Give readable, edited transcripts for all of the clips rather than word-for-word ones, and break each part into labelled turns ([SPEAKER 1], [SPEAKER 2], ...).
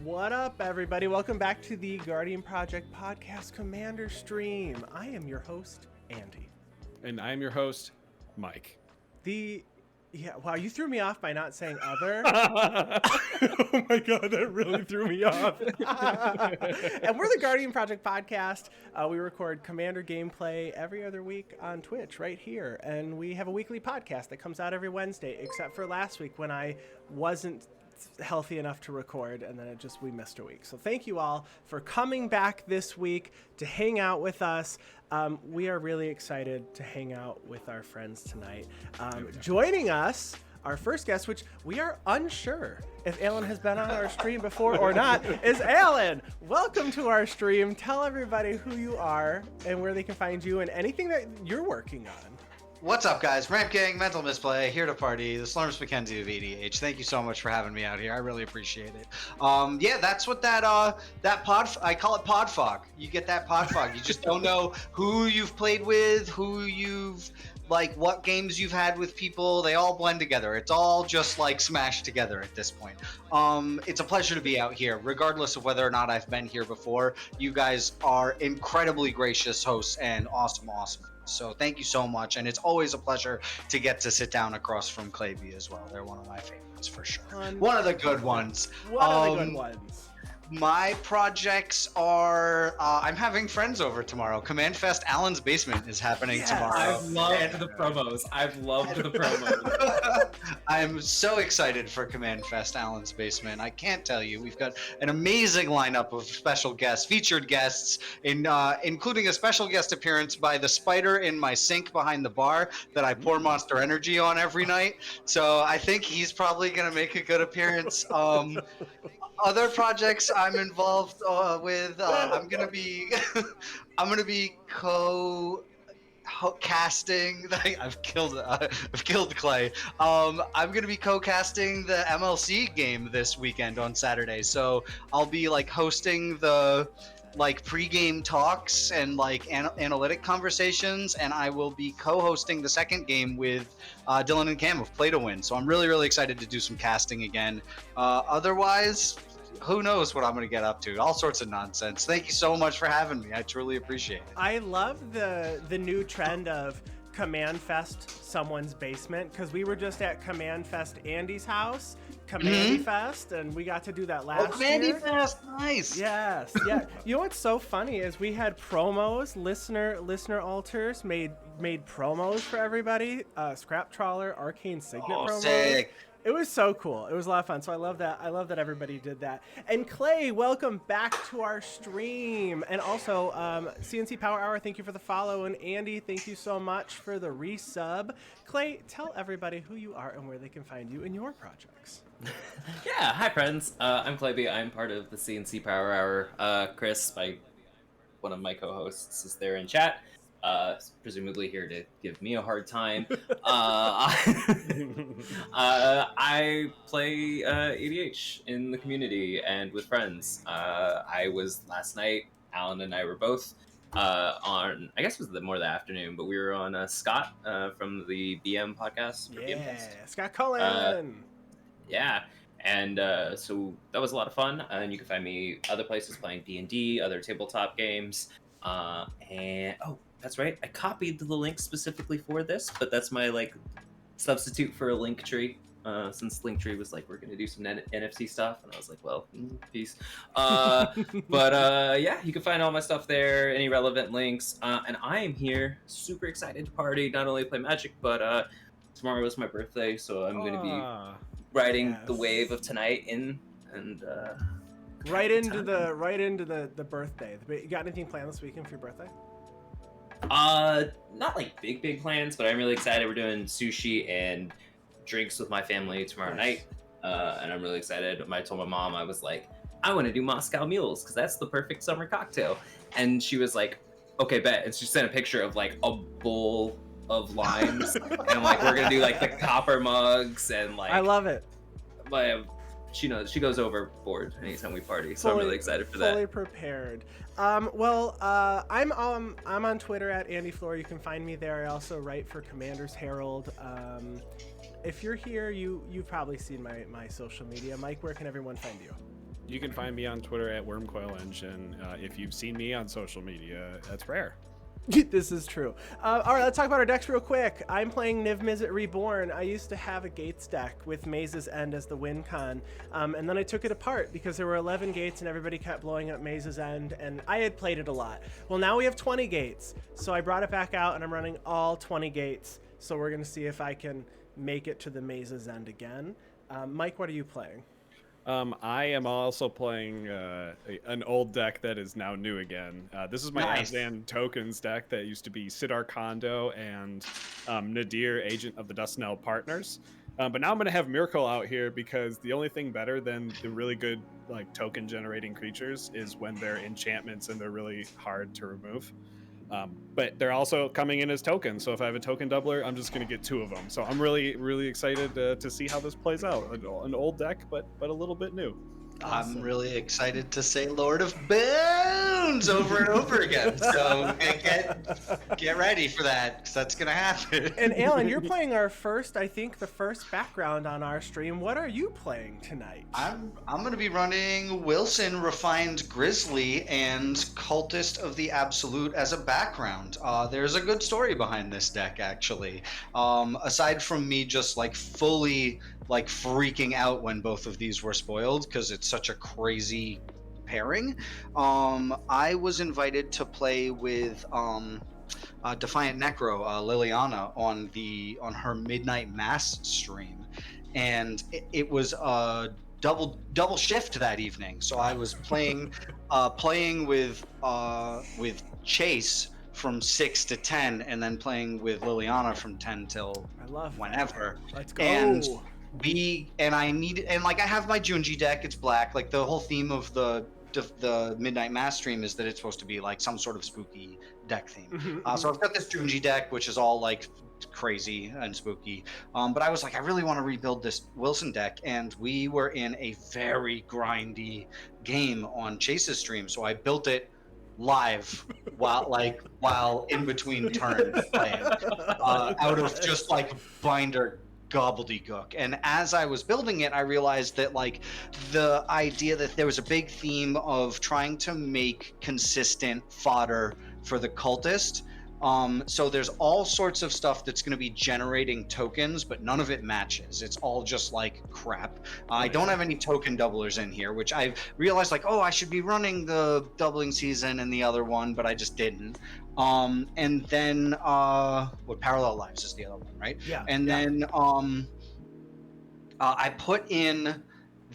[SPEAKER 1] What up, everybody? Welcome back to the Guardian Project Podcast Commander Stream. I am your host, Andy.
[SPEAKER 2] And I'm your host, Mike.
[SPEAKER 1] Wow, you threw me off by not saying other. Oh my god, that really threw me off. And we're the Guardian Project Podcast. We record Commander gameplay every other week on Twitch right here. And we have a weekly podcast that comes out every Wednesday, except for last week when I wasn't healthy enough to record, and then we missed a week. So thank you all for coming back this week to hang out with us. We are really excited to hang out with our friends tonight. Joining us, our first guest, which we are unsure if Alan has been on our stream before or not, is Alan. Welcome to our stream. Tell everybody who you are and where they can find you and anything that you're working on.
[SPEAKER 3] What's up, guys? Ramp Gang, Mental Misplay, here to party. The Slurms McKenzie of EDH. Thank you so much for having me out here. I really appreciate it. Yeah, that's what that pod. I call it pod fog. You get that pod fog. You just don't know who you've played with, what games you've had with people. They all blend together. It's all just like smashed together at this point. It's a pleasure to be out here, regardless of whether or not I've been here before. You guys are incredibly gracious hosts and awesome. So thank you so much, and it's always a pleasure to get to sit down across from Claybee as well. They're one of my favorites for sure. One of the good ones. My projects are, I'm having friends over tomorrow. Command Fest Allen's Basement is happening tomorrow.
[SPEAKER 4] I've loved the promos.
[SPEAKER 3] I'm so excited for Command Fest Allen's Basement. I can't tell you. We've got an amazing lineup of special guests, featured guests, including a special guest appearance by the spider in my sink behind the bar that I pour Monster Energy on every night. So I think he's probably going to make a good appearance. Other projects I'm involved with, I'm gonna be co-casting. I've killed Clay. I'm gonna be co-casting the MLC game this weekend on Saturday. So I'll be hosting the pre-game talks and analytic conversations, and I will be co-hosting the second game with Dylan and Cam of Play to Win. So I'm really excited to do some casting again. Otherwise, who knows what I'm going to get up to? All sorts of nonsense. Thank you so much for having me. I truly appreciate it.
[SPEAKER 1] I love the new trend of Command Fest someone's basement, because we were just at Command Fest Andy's house, Commandy Fest, and we got to do that last year.
[SPEAKER 3] Commandy Fest, nice.
[SPEAKER 1] Yes, yeah. You know what's so funny is we had promos, listener alters made promos for everybody. Scrap Trawler, Arcane Signet promos.
[SPEAKER 3] Sick.
[SPEAKER 1] It was so cool. It was a lot of fun. So I love that. I love that everybody did that. And Clay, welcome back to our stream. And also, CNC Power Hour, thank you for the follow. And Andy, thank you so much for the resub. Clay, tell everybody who you are and where they can find you and your projects.
[SPEAKER 4] Yeah, hi friends. I'm Claybee. I'm part of the CNC Power Hour. Chris, one of my co-hosts, is there in chat. Presumably here to give me a hard time. I play EDH in the community and with friends. I was last night, Alan and I were both on, I guess it was more the afternoon, but we were on Scott from the BM podcast.
[SPEAKER 1] Yeah, Scott Cullen.
[SPEAKER 4] Yeah. And so that was a lot of fun. And you can find me other places playing D&D, other tabletop games. That's right. I copied the link specifically for this, but that's my substitute for a link tree. Since Linktree was we're gonna do some NFC stuff, and I was well, peace. Yeah, you can find all my stuff there, any relevant links. And I am here, super excited to party, not only play Magic, but tomorrow is my birthday, so I'm gonna be riding the wave of tonight
[SPEAKER 1] right into the birthday. You got anything planned this weekend for your birthday?
[SPEAKER 4] Not big plans, but I'm really excited. We're doing sushi and drinks with my family tomorrow night, and I'm really excited. I told my mom, I was I want to do Moscow mules because that's the perfect summer cocktail, and she was okay, bet. And she sent a picture of a bowl of limes, and I'm we're gonna do the copper mugs and
[SPEAKER 1] I love it.
[SPEAKER 4] But she knows she goes overboard anytime we party, so I'm really excited for that.
[SPEAKER 1] Fully prepared. I'm on Twitter at Andy Floor. You can find me there. I also write for Commander's Herald. If you're here, you've probably seen my social media. Mike, where can everyone find you?
[SPEAKER 2] You can find me on Twitter at WormCoilEngine. If you've seen me on social media, that's rare.
[SPEAKER 1] This is true. All right, let's talk about our decks real quick. I'm playing Niv-Mizzet Reborn. I used to have a Gates deck with Maze's End as the win con, and then I took it apart because there were 11 gates and everybody kept blowing up Maze's End, and I had played it a lot. Well, now we have 20 gates, so I brought it back out, and I'm running all 20 gates, so we're going to see if I can make it to the Maze's End again. Mike, what are you playing?
[SPEAKER 2] I am also playing an old deck that is now new again. This is my Azan Tokens deck that used to be Sidar Kondo and Nadir, Agent of the Dustnell Partners. But now I'm going to have Myrkul out here because the only thing better than the really good like token generating creatures is when they're enchantments and they're really hard to remove. But they're also coming in as tokens, so if I have a token doubler, I'm just going to get 2 of them. So I'm really, really excited to see how this plays out. An old deck, but a little bit new.
[SPEAKER 3] Awesome. I'm really excited to say Lord of Bones over and over again. So get ready for that, because that's going to happen.
[SPEAKER 1] And Alan, you're playing our first, I think, the first background on our stream. What are you playing tonight?
[SPEAKER 3] I'm going to be running Wilson Refined Grizzly and Cultist of the Absolute as a background. There's a good story behind this deck, actually. Aside from me just like fully like freaking out when both of these were spoiled because it's such a crazy pairing, I was invited to play with Defiant Necro, Liliana, on her Midnight Mass stream, and it was a double shift that evening. So I was playing with Chase from 6 to 10, and then playing with Liliana from 10 till whenever.
[SPEAKER 1] Let's go.
[SPEAKER 3] And I have my Junji deck. It's black. Like the whole theme of the Midnight Mass stream is that it's supposed to be like some sort of spooky deck theme. So I've got this Junji deck, which is all like crazy and spooky. But I was like, I really want to rebuild this Wilson deck, and we were in a very grindy game on Chase's stream, so I built it live while in between turns playing out of just like binder gobbledygook. And as I was building it, I realized that like the idea that there was a big theme of trying to make consistent fodder for the cultist. So there's all sorts of stuff that's going to be generating tokens, but none of it matches. It's all just like crap. I don't have any token doublers in here, which I realized like, oh, I should be running the doubling season and the other one, but I just didn't. And then Parallel Lives is the other one, right?
[SPEAKER 1] Yeah.
[SPEAKER 3] And then I put in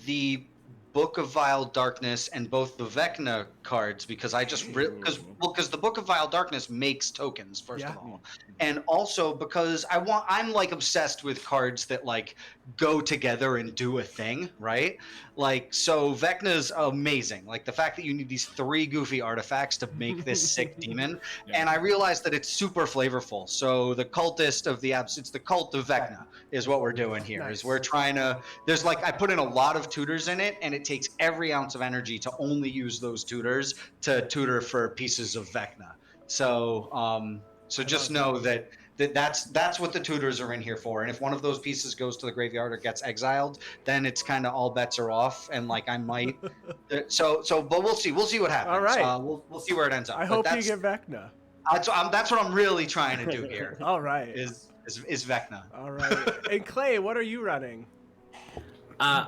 [SPEAKER 3] the Book of Vile Darkness and both the Vecna cards because I just because the Book of Vile Darkness makes tokens first of all, and also because I'm like obsessed with cards that like go together and do a thing, right? Like, so Vecna's amazing. Like the fact that you need these 3 goofy artifacts to make this sick demon, and I realized that it's super flavorful. So the cultist of the it's the cult of Vecna is what we're doing here.
[SPEAKER 1] Nice.
[SPEAKER 3] Is we're trying to I put in a lot of tutors in it, and it takes every ounce of energy to only use those tutors to tutor for pieces of Vecna. So so just know that's what the tutors are in here for. And if one of those pieces goes to the graveyard or gets exiled, then it's kind of all bets are off. And like I might, but we'll see what happens.
[SPEAKER 1] All right,
[SPEAKER 3] we'll see where it ends up.
[SPEAKER 1] I hope you get Vecna.
[SPEAKER 3] That's what I'm really trying to do here.
[SPEAKER 1] All right,
[SPEAKER 3] is Vecna.
[SPEAKER 1] All right. And Clay, what are you running?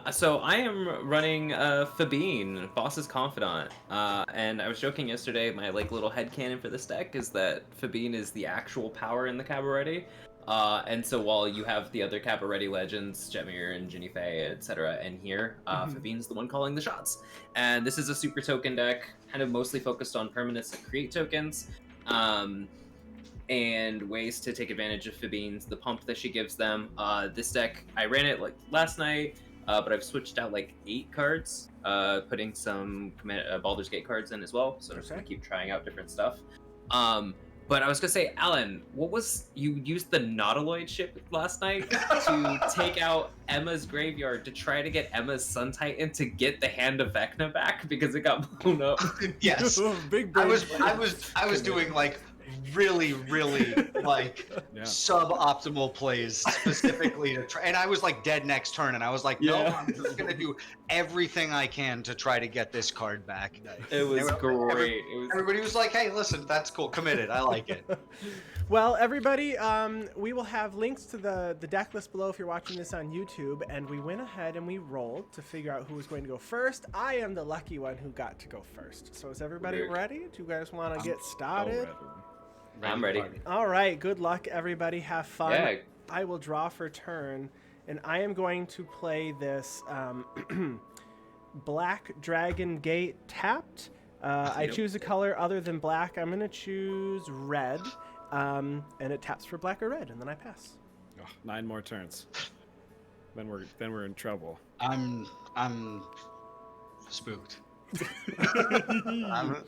[SPEAKER 4] So I am running Phabine, Boss's Confidant, and I was joking yesterday, my like little headcanon for this deck is that Phabine is the actual power in the Cabaretti, and so while you have the other Cabaretti legends, Jetmir and Ginny Faye, etc., and here, Phabine's the one calling the shots. And this is a super token deck, kind of mostly focused on permanents that create tokens, and ways to take advantage of Phabine's, the pump that she gives them. This deck, I ran it like last night, but I've switched out like 8 cards, putting some Baldur's Gate cards in as well. So I'm just gonna keep trying out different stuff. But I was gonna say, Alan, you used the Nautiloid ship last night to take out Emma's graveyard to try to get Emma's Sun Titan to get the Hand of Vecna back because it got blown up.
[SPEAKER 3] Yes,
[SPEAKER 1] Big
[SPEAKER 3] I was doing like really, really like suboptimal plays specifically to try. And I was like dead next turn, and I was like, no, I'm just gonna do everything I can to try to get this card back.
[SPEAKER 4] It was great.
[SPEAKER 3] Everybody was like, hey, listen, that's cool, committed. I like it.
[SPEAKER 1] Well, everybody, we will have links to the deck list below if you're watching this on YouTube, and we went ahead and we rolled to figure out who was going to go first. I am the lucky one who got to go first. So is everybody ready? Do you guys want to get started?
[SPEAKER 4] I'm ready.
[SPEAKER 1] All right, good luck, everybody. Have fun.
[SPEAKER 4] Yeah.
[SPEAKER 1] I will draw for turn, and I am going to play this Black Dragon Gate tapped. I choose a color other than black. I'm going to choose red. And it taps for black or red, and then I pass.
[SPEAKER 2] Oh, 9 more turns. Then we're in trouble.
[SPEAKER 3] I'm spooked. The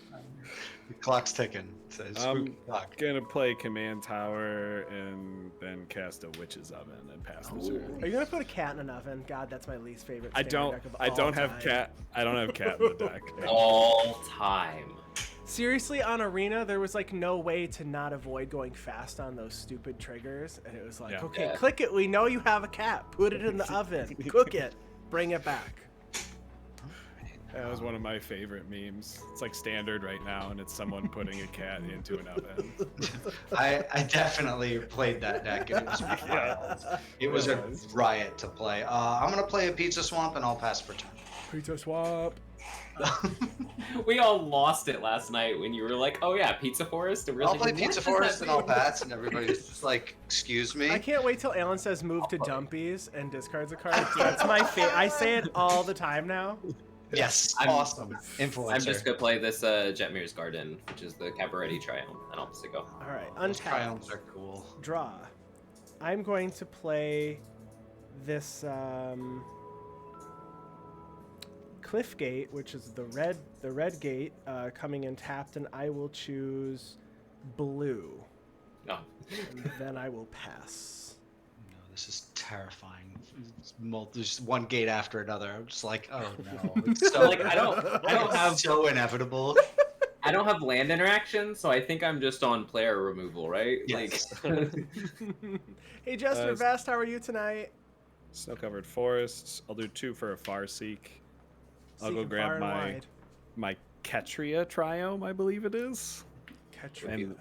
[SPEAKER 3] clock's ticking. It says spooky clock.
[SPEAKER 2] Gonna play Command Tower and then cast a Witch's Oven and pass the turn.
[SPEAKER 1] Are you gonna put a cat in an oven? God, that's my least favorite.
[SPEAKER 2] I don't have cat in the deck.
[SPEAKER 4] All time.
[SPEAKER 1] Seriously, on Arena, there was like no way to not avoid going fast on those stupid triggers, and it was like, okay, click it. We know you have a cat. Put it in the oven. Cook it. Bring it back.
[SPEAKER 2] That was one of my favorite memes. It's like standard right now, and it's someone putting a cat into an oven.
[SPEAKER 3] I definitely played that deck, and it was wild. It was a riot to play. I'm gonna play a Pizza Swamp, and I'll pass for turn.
[SPEAKER 1] Pizza Swamp.
[SPEAKER 4] We all lost it last night when you were like, "Oh yeah, Pizza Forest." And
[SPEAKER 3] I'll play Pizza Forest and I'll pass, and everybody's just like, "Excuse me."
[SPEAKER 1] I can't wait till Alan says move to Dumpies and discards a card. That's my favorite. I say it all the time now.
[SPEAKER 3] Yes, awesome. Influencer.
[SPEAKER 4] I'm just gonna play this Jetmir's Garden, which is the Cabaretti Triumph, and I'll just go.
[SPEAKER 1] All right,
[SPEAKER 3] Those
[SPEAKER 1] untap.
[SPEAKER 3] triumphs are cool.
[SPEAKER 1] Draw. I'm going to play this Cliff Gate, which is the red gate coming in tapped, and I will choose blue.
[SPEAKER 4] No.
[SPEAKER 1] And then I will pass.
[SPEAKER 3] No, this is terrifying. There's one gate after another. I'm just like, oh no. It's so
[SPEAKER 4] Like I don't have
[SPEAKER 3] so inevitable.
[SPEAKER 4] I don't have land interaction, so I think I'm just on player removal, right?
[SPEAKER 3] Yes.
[SPEAKER 4] Like,
[SPEAKER 1] Hey, Jester Vest, how are you tonight?
[SPEAKER 2] Snow-covered forests. I'll do 2 for a Farseek. I'll go
[SPEAKER 1] Seeking
[SPEAKER 2] grab
[SPEAKER 1] far and wide.
[SPEAKER 2] my Ketria Triome, I believe it is.
[SPEAKER 1] Ketria.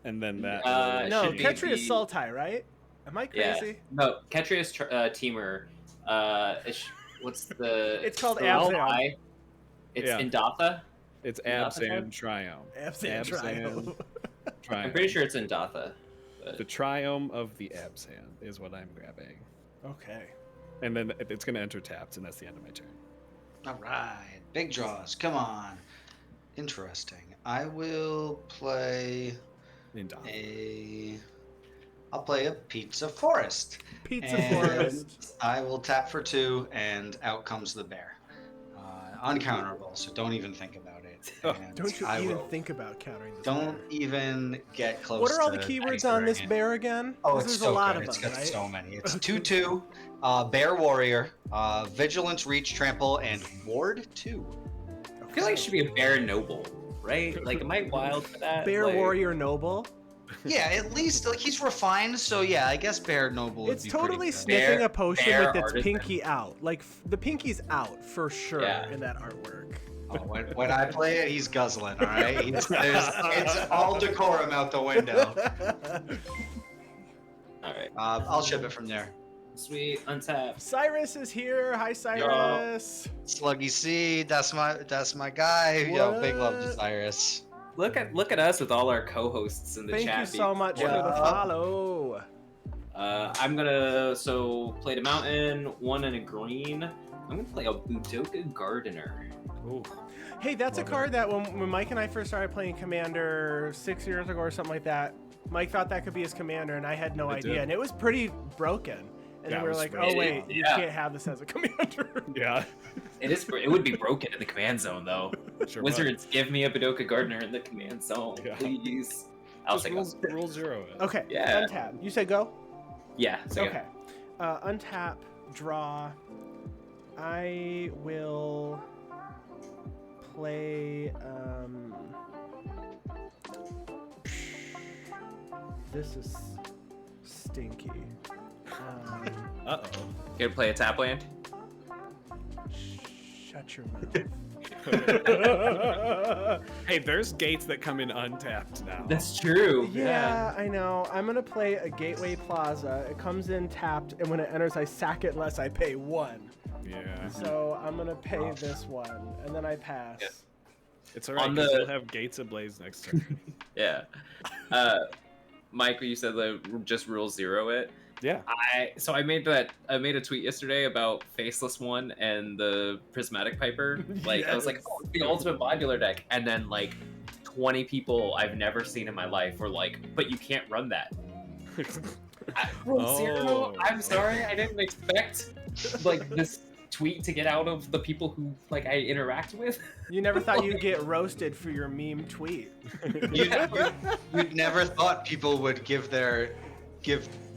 [SPEAKER 2] And then that.
[SPEAKER 1] No,
[SPEAKER 4] should be
[SPEAKER 1] Ketria is
[SPEAKER 4] the-
[SPEAKER 1] Sultai, right? Am I
[SPEAKER 4] yeah.
[SPEAKER 1] crazy?
[SPEAKER 4] No, Ketria's Teamer. What's the?
[SPEAKER 1] It's called
[SPEAKER 4] the
[SPEAKER 1] Abzan.
[SPEAKER 4] lie? It's
[SPEAKER 2] Yeah.
[SPEAKER 4] Indatha.
[SPEAKER 2] It's
[SPEAKER 4] Indatha
[SPEAKER 2] Abzan Triome.
[SPEAKER 1] Abzan Triumph.
[SPEAKER 2] Triome.
[SPEAKER 4] I'm pretty sure it's Indatha.
[SPEAKER 2] The Triome of the Abzan is what I'm grabbing.
[SPEAKER 1] Okay.
[SPEAKER 2] And then it's going to enter tapped, and that's the end of my turn.
[SPEAKER 3] All right, big draws. Come on. Interesting. I will play I'll play a Pizza Forest.
[SPEAKER 1] Pizza
[SPEAKER 3] And
[SPEAKER 1] Forest.
[SPEAKER 3] I will tap for 2, and out comes the bear. Uncounterable, so don't even think about it. And
[SPEAKER 1] Don't you
[SPEAKER 3] I
[SPEAKER 1] even
[SPEAKER 3] will-
[SPEAKER 1] think about countering this
[SPEAKER 3] Don't
[SPEAKER 1] bear.
[SPEAKER 3] even get close.
[SPEAKER 1] What are all the
[SPEAKER 3] to
[SPEAKER 1] keywords on this
[SPEAKER 3] anchoring it.
[SPEAKER 1] bear again?
[SPEAKER 3] Oh,
[SPEAKER 1] 'Cause
[SPEAKER 3] it's
[SPEAKER 1] there's
[SPEAKER 3] so
[SPEAKER 1] a lot
[SPEAKER 3] good.
[SPEAKER 1] of
[SPEAKER 3] It's
[SPEAKER 1] them,
[SPEAKER 3] got
[SPEAKER 1] right?
[SPEAKER 3] so many. It's 2/2, Bear Warrior, Vigilance, Reach, Trample, and Ward 2.
[SPEAKER 4] I feel like it should be a Bear Noble, right? Like, am I wild for that?
[SPEAKER 1] Bear
[SPEAKER 4] Like,
[SPEAKER 1] Warrior Noble.
[SPEAKER 3] Yeah, at least like he's refined. So yeah, I guess Bear Noble would
[SPEAKER 1] It's
[SPEAKER 3] be
[SPEAKER 1] totally
[SPEAKER 3] pretty good.
[SPEAKER 1] sniffing a potion
[SPEAKER 4] Bear
[SPEAKER 1] with its
[SPEAKER 4] artisan.
[SPEAKER 1] pinky out. Like the pinky's out for sure
[SPEAKER 4] Yeah.
[SPEAKER 1] in that artwork.
[SPEAKER 3] Oh, when I play it, he's guzzling. All right, it's all decorum out the window.
[SPEAKER 4] All right.
[SPEAKER 3] I'll ship it from there.
[SPEAKER 4] Sweet. Untap.
[SPEAKER 1] Cyrus is here. Hi, Cyrus.
[SPEAKER 3] Sluggy C, that's my guy. Yo, big love to
[SPEAKER 1] What?
[SPEAKER 3] Cyrus.
[SPEAKER 4] Look at us with all our co-hosts in the
[SPEAKER 1] Thank
[SPEAKER 4] chat.
[SPEAKER 1] you so much for the follow.
[SPEAKER 4] I'm gonna play the mountain, 1 and a green. I'm gonna play a Budoka Gardener.
[SPEAKER 2] Ooh.
[SPEAKER 1] Hey, that's a
[SPEAKER 2] Love
[SPEAKER 1] card that when Mike and I first started playing Commander 6 years ago or something like that, Mike thought that could be his commander, and I had no
[SPEAKER 2] It
[SPEAKER 1] idea.
[SPEAKER 2] did.
[SPEAKER 1] And it was pretty broken. And
[SPEAKER 2] Yeah,
[SPEAKER 1] then we
[SPEAKER 2] it
[SPEAKER 1] were
[SPEAKER 2] was
[SPEAKER 1] like,
[SPEAKER 2] really-
[SPEAKER 1] oh, wait, you
[SPEAKER 4] Yeah.
[SPEAKER 1] can't have this as a commander.
[SPEAKER 2] Yeah.
[SPEAKER 4] It would be broken in the command zone though.
[SPEAKER 2] Sure
[SPEAKER 4] Wizards, give me a Budoka Gardener in the command zone,
[SPEAKER 2] Yeah.
[SPEAKER 4] please. I'll
[SPEAKER 2] Just
[SPEAKER 4] say go.
[SPEAKER 2] rule 0 it.
[SPEAKER 1] Okay,
[SPEAKER 4] Yeah.
[SPEAKER 1] untap. You say go?
[SPEAKER 4] Yeah. So
[SPEAKER 1] Okay. Untap, draw. I will play this is stinky.
[SPEAKER 2] Uh-oh.
[SPEAKER 4] You gonna play a tap land?
[SPEAKER 1] Shut your mouth.
[SPEAKER 2] Hey, there's gates that come in untapped now.
[SPEAKER 4] That's true.
[SPEAKER 1] Yeah, I know. I'm gonna play a Gateway Plaza. It comes in tapped, and when it enters, I sack it unless I pay 1.
[SPEAKER 2] Yeah.
[SPEAKER 1] So I'm gonna pay this 1, and then I pass.
[SPEAKER 4] Yeah.
[SPEAKER 2] It's alright, because you'll have gates ablaze next turn.
[SPEAKER 4] Yeah. Mike, you said just rule 0 it.
[SPEAKER 2] Yeah.
[SPEAKER 4] I made a tweet yesterday about Faceless One and the Prismatic Piper. Like I was like, oh, it's the ultimate modular deck, and then like 20 people I've never seen in my life were like, but you can't run that. Rule 0. I'm sorry, I didn't expect like this tweet to get out of the people who like I interact with.
[SPEAKER 1] You never thought you'd get roasted for your meme tweet.
[SPEAKER 3] You'd never thought people would give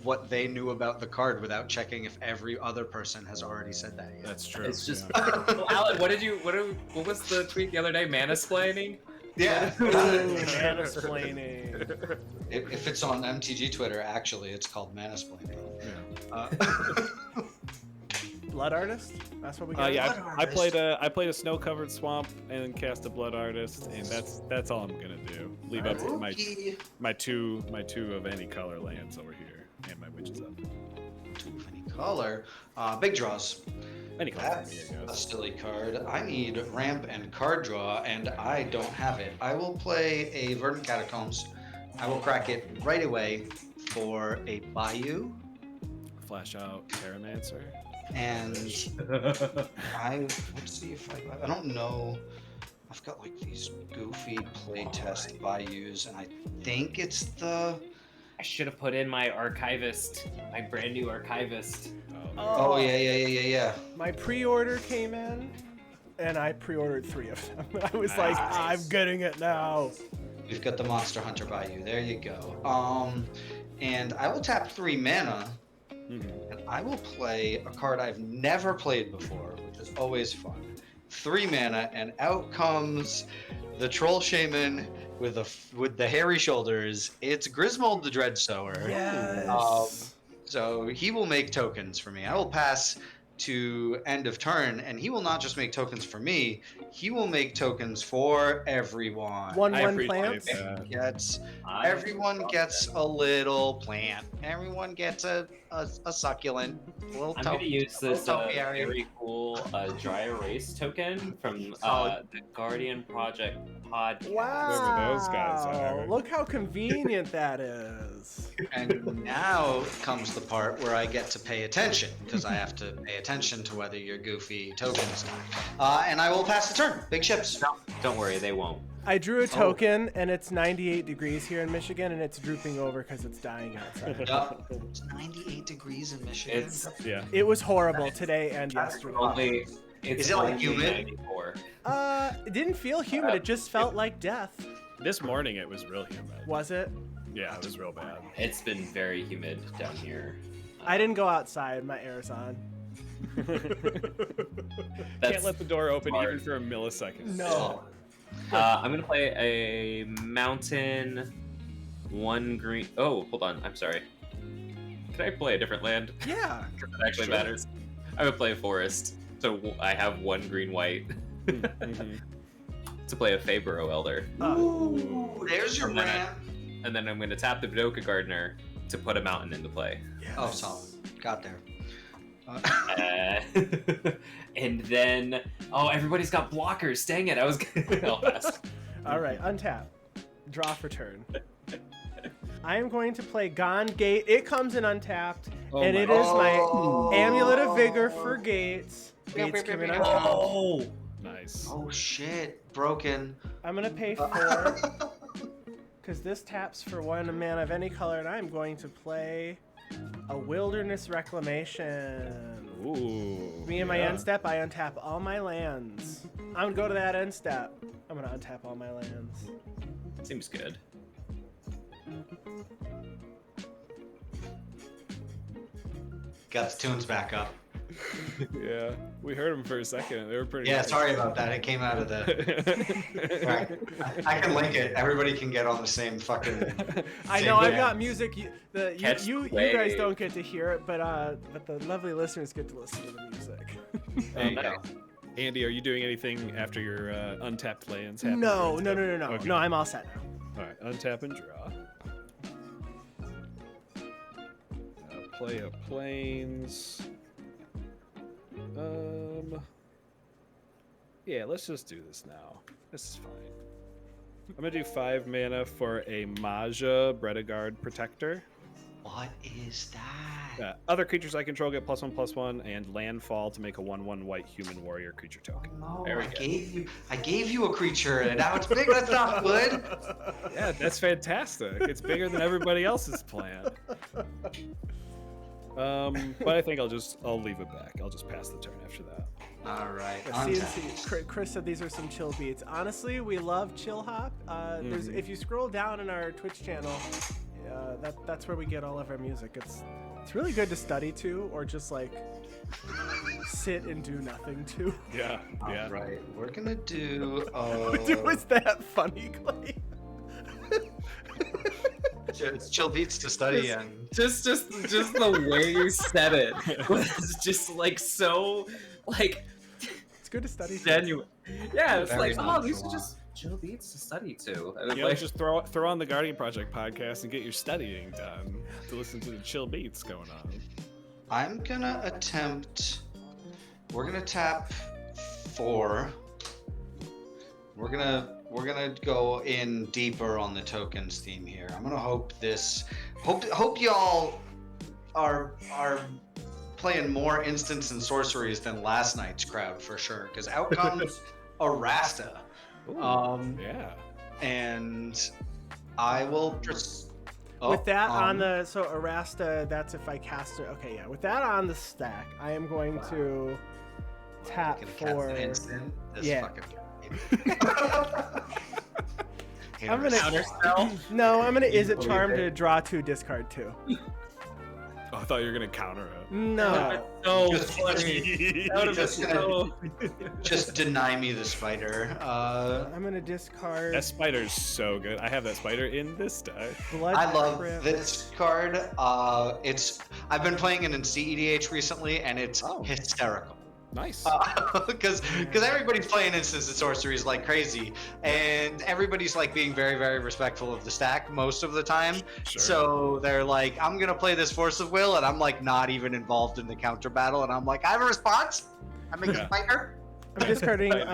[SPEAKER 3] what they knew about the card without checking if every other person has already said that yet.
[SPEAKER 2] That's true.
[SPEAKER 4] It's just well, Alan, what was the tweet the other day? Mansplaining?
[SPEAKER 3] Yeah.
[SPEAKER 1] Mansplaining.
[SPEAKER 3] If it's on MTG Twitter, actually, it's called Mansplaining.
[SPEAKER 2] Yeah.
[SPEAKER 1] Blood Artist? That's what we got?
[SPEAKER 2] Yeah, I played a snow-covered swamp and then cast a Blood Artist, and that's all I'm gonna do. Leave up to my two of any color lands over here, and my witches up.
[SPEAKER 3] 2 of any color. Big draws.
[SPEAKER 2] Any color.
[SPEAKER 3] That's a silly card. I need ramp and card draw, and I don't have it. I will play a Verdant Catacombs. I will crack it right away for a Bayou.
[SPEAKER 2] Flash out Terramancer.
[SPEAKER 3] And let's see if I don't know. I've got like these goofy playtest Bayous, and I think it's the.
[SPEAKER 4] I should have put in my archivist, my brand new archivist.
[SPEAKER 3] Oh yeah.
[SPEAKER 1] My pre-order came in, and I pre-ordered 3 of them. I was like, I'm getting it now.
[SPEAKER 3] We've got the Monster Hunter Bayou. There you go. And I will tap 3 mana. And I will play a card I've never played before, which is always fun. 3 mana, and out comes the Troll Shaman with the hairy shoulders. It's Griswold the Dreadsower.
[SPEAKER 1] Yes.
[SPEAKER 3] So he will make tokens for me. I will pass to end of turn, and he will not just make tokens for me. He will make tokens for everyone.
[SPEAKER 1] 1/1 plants.
[SPEAKER 3] Everyone gets a little plant. Everyone gets a succulent.
[SPEAKER 4] I'm going to use this very cool dry erase token from the Guardian Project podcast.
[SPEAKER 1] Wow.
[SPEAKER 2] Whoever those guys are.
[SPEAKER 1] Look how convenient that is.
[SPEAKER 3] And now comes the part where I get to pay attention, because I have to pay attention to whether your goofy tokens. And I will pass the turn. Big ships.
[SPEAKER 4] No, don't worry, they won't.
[SPEAKER 1] I drew a token, and it's 98 degrees here in Michigan, and it's drooping over because it's dying outside.
[SPEAKER 3] It's 98 degrees in Michigan.
[SPEAKER 1] It was horrible today and yesterday.
[SPEAKER 3] Is it like humid?
[SPEAKER 4] 94.
[SPEAKER 1] It didn't feel humid. It just felt like death.
[SPEAKER 2] This morning it was real humid.
[SPEAKER 1] Was it?
[SPEAKER 2] Yeah, it was real bad.
[SPEAKER 4] It's been very humid down here.
[SPEAKER 1] I didn't go outside. My air's on.
[SPEAKER 2] Can't let the door open even for a millisecond.
[SPEAKER 1] No.
[SPEAKER 4] I'm gonna play a mountain, 1 green. Oh, hold on. I'm sorry. Can I play a different land?
[SPEAKER 1] Yeah.
[SPEAKER 4] That actually matters. I would play a forest, so I have 1 green white to play a Fabro Elder.
[SPEAKER 3] Ooh, there's your ramp.
[SPEAKER 4] And then I'm gonna tap the Vidoka Gardener to put a mountain into play.
[SPEAKER 1] Yes.
[SPEAKER 3] Oh, solid. Got there.
[SPEAKER 4] And then, everybody's got blockers. Dang it! I was gonna. I'll pass.
[SPEAKER 1] All right, untap. Draw for turn. I am going to play Gone Gate. It comes in untapped, and it is my Amulet of Vigor for Gates. Gates come in untapped.
[SPEAKER 4] Oh,
[SPEAKER 2] Nice.
[SPEAKER 3] Oh shit! Broken.
[SPEAKER 1] I'm gonna pay 4 because this taps for 1 mana of any color, and I'm going to play a Wilderness Reclamation.
[SPEAKER 2] Ooh.
[SPEAKER 1] Me and my end step, I untap all my lands. I'm gonna go to that end step. I'm gonna untap all my lands.
[SPEAKER 4] seems good.
[SPEAKER 3] Got the tunes back up.
[SPEAKER 2] Yeah, we heard them for a second. They were pretty.
[SPEAKER 3] Yeah,
[SPEAKER 2] nice.
[SPEAKER 3] sorry about that. It came out of the. Right. I can link it. Everybody can get on the same fucking.
[SPEAKER 1] I know I've got music. You guys
[SPEAKER 4] Wave.
[SPEAKER 1] don't get to hear it, but the lovely listeners get to listen to the music.
[SPEAKER 2] There you
[SPEAKER 4] nice.
[SPEAKER 2] go. Andy, are you doing anything after your untapped lands? happen?
[SPEAKER 1] No.
[SPEAKER 2] Okay.
[SPEAKER 1] No, I'm all set now.
[SPEAKER 2] All right, untap and draw. Play a plains. Yeah, let's just do this now. This is fine. I'm gonna do 5 mana for a Maja Bredegard Protector.
[SPEAKER 3] What is that?
[SPEAKER 2] Other creatures I control get +1/+1 and landfall to make a 1/1 white human warrior creature token.
[SPEAKER 3] No,
[SPEAKER 4] There we
[SPEAKER 3] I gave you a creature, and now it's big. That's not good.
[SPEAKER 2] Yeah, that's fantastic. It's bigger than everybody else's plan. But I think I'll leave it back. I'll just pass the turn after that.
[SPEAKER 3] All right.
[SPEAKER 1] Chris said these are some chill beats. Honestly, we love chill hop. There's if you scroll down in our Twitch channel, that's where we get all of our music. It's really good to study to, or just like sit and do nothing to.
[SPEAKER 2] Yeah.
[SPEAKER 3] All right. We're gonna do.
[SPEAKER 1] Was that funny, Clay?
[SPEAKER 3] It's chill beats to study and.
[SPEAKER 4] Just the way you said it was just like so like
[SPEAKER 1] It's good to study to.
[SPEAKER 4] genuine. Yeah, it's
[SPEAKER 3] Very
[SPEAKER 4] like, oh, these are
[SPEAKER 3] nonchalant.
[SPEAKER 4] just chill beats to study to. And
[SPEAKER 2] Yeah,
[SPEAKER 4] like,
[SPEAKER 2] just throw on the Guardian Project podcast and get your studying done to listen to the chill beats going on.
[SPEAKER 3] I'm gonna attempt. We're gonna tap 4. We're gonna go in deeper on the tokens theme here. I'm gonna hope y'all are playing more instants and sorceries than last night's crowd for sure. Because out comes Arasta.
[SPEAKER 2] Yeah.
[SPEAKER 3] And I will just.
[SPEAKER 1] With that on the Arasta, that's if I cast it. Okay, yeah. With that on the stack, I am going to tap
[SPEAKER 3] Gonna cast
[SPEAKER 1] for.
[SPEAKER 3] an instant. This
[SPEAKER 1] Yeah.
[SPEAKER 3] fucking.
[SPEAKER 1] I'm gonna
[SPEAKER 4] counter spell.
[SPEAKER 1] No, I'm gonna Izzet Charm to draw 2, discard 2.
[SPEAKER 2] Oh, I thought you were gonna counter it.
[SPEAKER 1] No.
[SPEAKER 4] So
[SPEAKER 3] Just-
[SPEAKER 4] funny. That would've been
[SPEAKER 3] just-
[SPEAKER 4] so-
[SPEAKER 3] Just deny me the spider.
[SPEAKER 1] I'm gonna discard
[SPEAKER 2] That spider's so good. I have that spider in this deck.
[SPEAKER 1] Blood
[SPEAKER 3] I love
[SPEAKER 1] Crypt.
[SPEAKER 3] this card. I've been playing it in CEDH recently, and it's hysterical.
[SPEAKER 2] Nice.
[SPEAKER 3] Because everybody's playing instants and sorceries like crazy, and everybody's like being very, very respectful of the stack most of the time.
[SPEAKER 2] Sure.
[SPEAKER 3] So they're like, I'm gonna play this Force of Will, and I'm like not even involved in the counter battle, and I'm like, I have a response. I make a spider.
[SPEAKER 1] I'm discarding a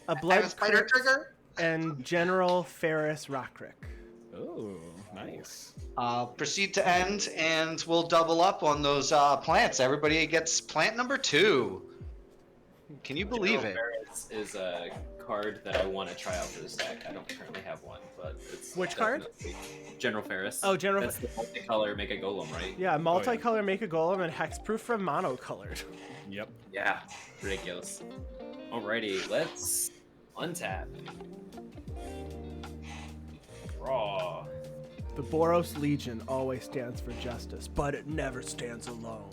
[SPEAKER 3] I have
[SPEAKER 1] Blood
[SPEAKER 3] a spider
[SPEAKER 1] Crypt
[SPEAKER 3] trigger.
[SPEAKER 1] and General Ferris Rockrick.
[SPEAKER 2] Oh, nice.
[SPEAKER 3] Proceed to end, and we'll double up on those plants. Everybody gets plant number 2. Can you believe it?
[SPEAKER 4] Ferris is a card that I want to try out for this deck. I don't currently have one, but it's
[SPEAKER 1] Which card?
[SPEAKER 4] definitely- General Ferris.
[SPEAKER 1] Oh, General
[SPEAKER 4] That's the multicolor make a golem, right?
[SPEAKER 1] Yeah, multicolor, make a golem, and hexproof from monocolored.
[SPEAKER 2] Yep.
[SPEAKER 4] Yeah, ridiculous. Alrighty, let's untap. Draw.
[SPEAKER 1] The Boros Legion always stands for justice, but it never stands alone.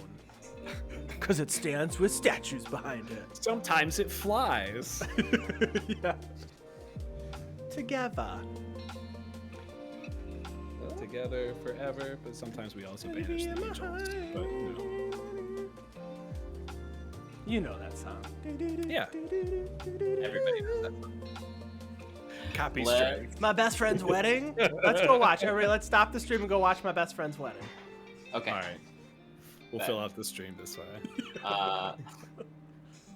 [SPEAKER 1] Because it stands with statues behind it.
[SPEAKER 2] Sometimes it flies.
[SPEAKER 1] Yeah. Together.
[SPEAKER 2] Together forever, but sometimes we also banish the angels. But,
[SPEAKER 1] You know that song.
[SPEAKER 2] Yeah.
[SPEAKER 4] Everybody knows that.
[SPEAKER 2] Copy
[SPEAKER 4] Let-
[SPEAKER 2] strike.
[SPEAKER 1] My best friend's wedding? Let's go watch. Everybody, let's stop the stream and go watch my best friend's wedding.
[SPEAKER 4] Okay.
[SPEAKER 2] All right. We'll fill out the stream this way.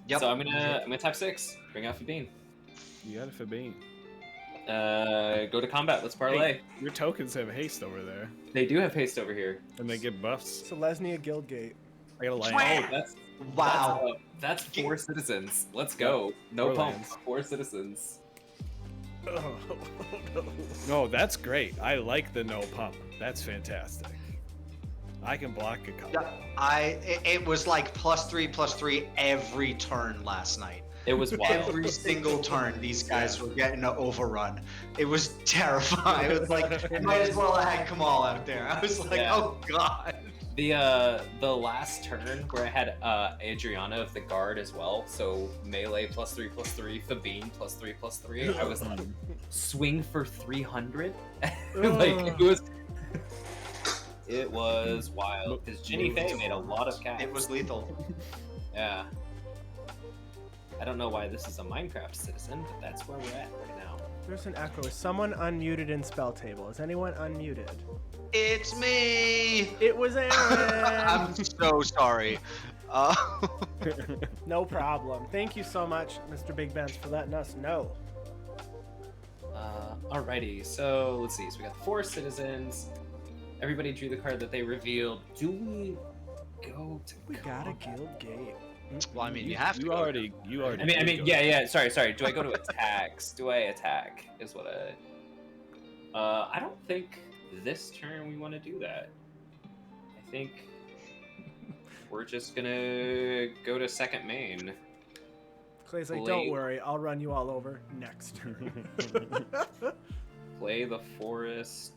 [SPEAKER 3] Yep.
[SPEAKER 4] So I'm gonna tap 6. Bring out Phabine.
[SPEAKER 2] You got a Phabine.
[SPEAKER 4] Go to combat. Let's parlay.
[SPEAKER 2] Hey, your tokens have haste over there,
[SPEAKER 4] They do have haste over here.
[SPEAKER 2] and they get buffs.
[SPEAKER 1] So Lesnia Guildgate.
[SPEAKER 2] I got a land.
[SPEAKER 4] Oh, that's
[SPEAKER 3] Wow.
[SPEAKER 4] That's 4 citizens. Let's go. No
[SPEAKER 2] 4
[SPEAKER 4] pump.
[SPEAKER 2] lands.
[SPEAKER 4] 4 citizens.
[SPEAKER 1] Oh, no.
[SPEAKER 2] No, that's great. I like the no pump. That's fantastic. I can block a couple.
[SPEAKER 3] It was like +3/+3 every turn last night.
[SPEAKER 4] It was wild.
[SPEAKER 3] Every single turn, these guys were getting an overrun. It was terrifying. It was like, I might as well have had Kamal out there. I was like,
[SPEAKER 4] Yeah.
[SPEAKER 3] oh god.
[SPEAKER 4] The last turn where I had Adriana of the guard as well, so melee +3/+3, Phabine +3/+3. I was like, swing for 300. Like it was wild because Ginny Faye made a lot of cats.
[SPEAKER 3] It was lethal.
[SPEAKER 4] Yeah. I don't know why this is a Minecraft citizen, but that's where we're at right now.
[SPEAKER 1] There's an echo. Is someone unmuted in spell table? Is anyone unmuted?
[SPEAKER 3] It's me.
[SPEAKER 1] It was Aaron.
[SPEAKER 3] I'm so sorry.
[SPEAKER 1] No problem. Thank you so much, Mr. Big Benz, for letting us know.
[SPEAKER 4] Alrighty, so let's see. So we got 4 citizens. Everybody drew the card that they revealed. Do we go to?
[SPEAKER 1] We got a guild gate.
[SPEAKER 3] Well, I mean, you have to.
[SPEAKER 2] You already.
[SPEAKER 4] I mean, yeah. Sorry. Do I go to attacks? Do I attack? Is what I don't think this turn we want to do that. I think we're just gonna go to second main.
[SPEAKER 1] Clay's like, don't worry, I'll run you all over next turn.
[SPEAKER 4] Play the forest.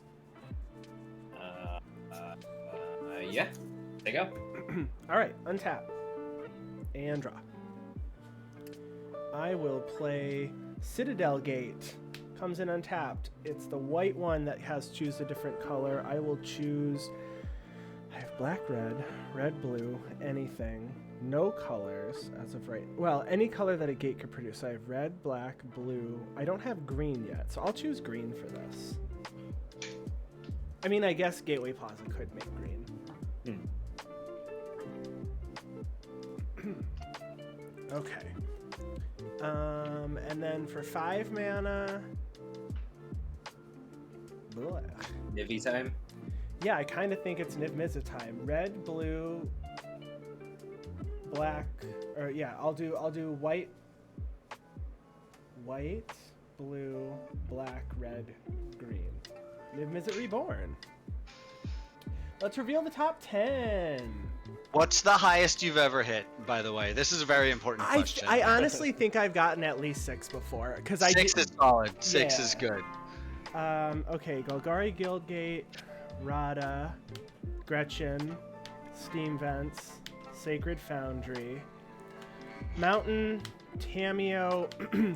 [SPEAKER 4] Yeah. There you go.
[SPEAKER 1] All right, untap and draw. I will play Citadel Gate. Comes in untapped. It's the white one that has choose a different color. I will choose. I have black, red, blue, anything. No colors as of right. Well, any color that a gate could produce. I have red, black, blue. I don't have green yet, so I'll choose green for this. I mean, I guess Gateway Plaza could make green. Okay. And then for 5 mana. Blech.
[SPEAKER 4] Nivy time.
[SPEAKER 1] Yeah, I kind of think it's Niv-Mizzet time. Red, blue, black, or yeah, I'll do white, blue, black, red, green. Niv-Mizzet Reborn. Let's reveal the top 10.
[SPEAKER 3] What's the highest you've ever hit, by the way? This is a very important question.
[SPEAKER 1] I honestly think I've gotten at least 6 before. Because
[SPEAKER 3] 6 is solid. 6 is good.
[SPEAKER 1] Okay, Golgari Guildgate, Rada, Gretchen, Steam Vents, Sacred Foundry, Mountain, Tamio,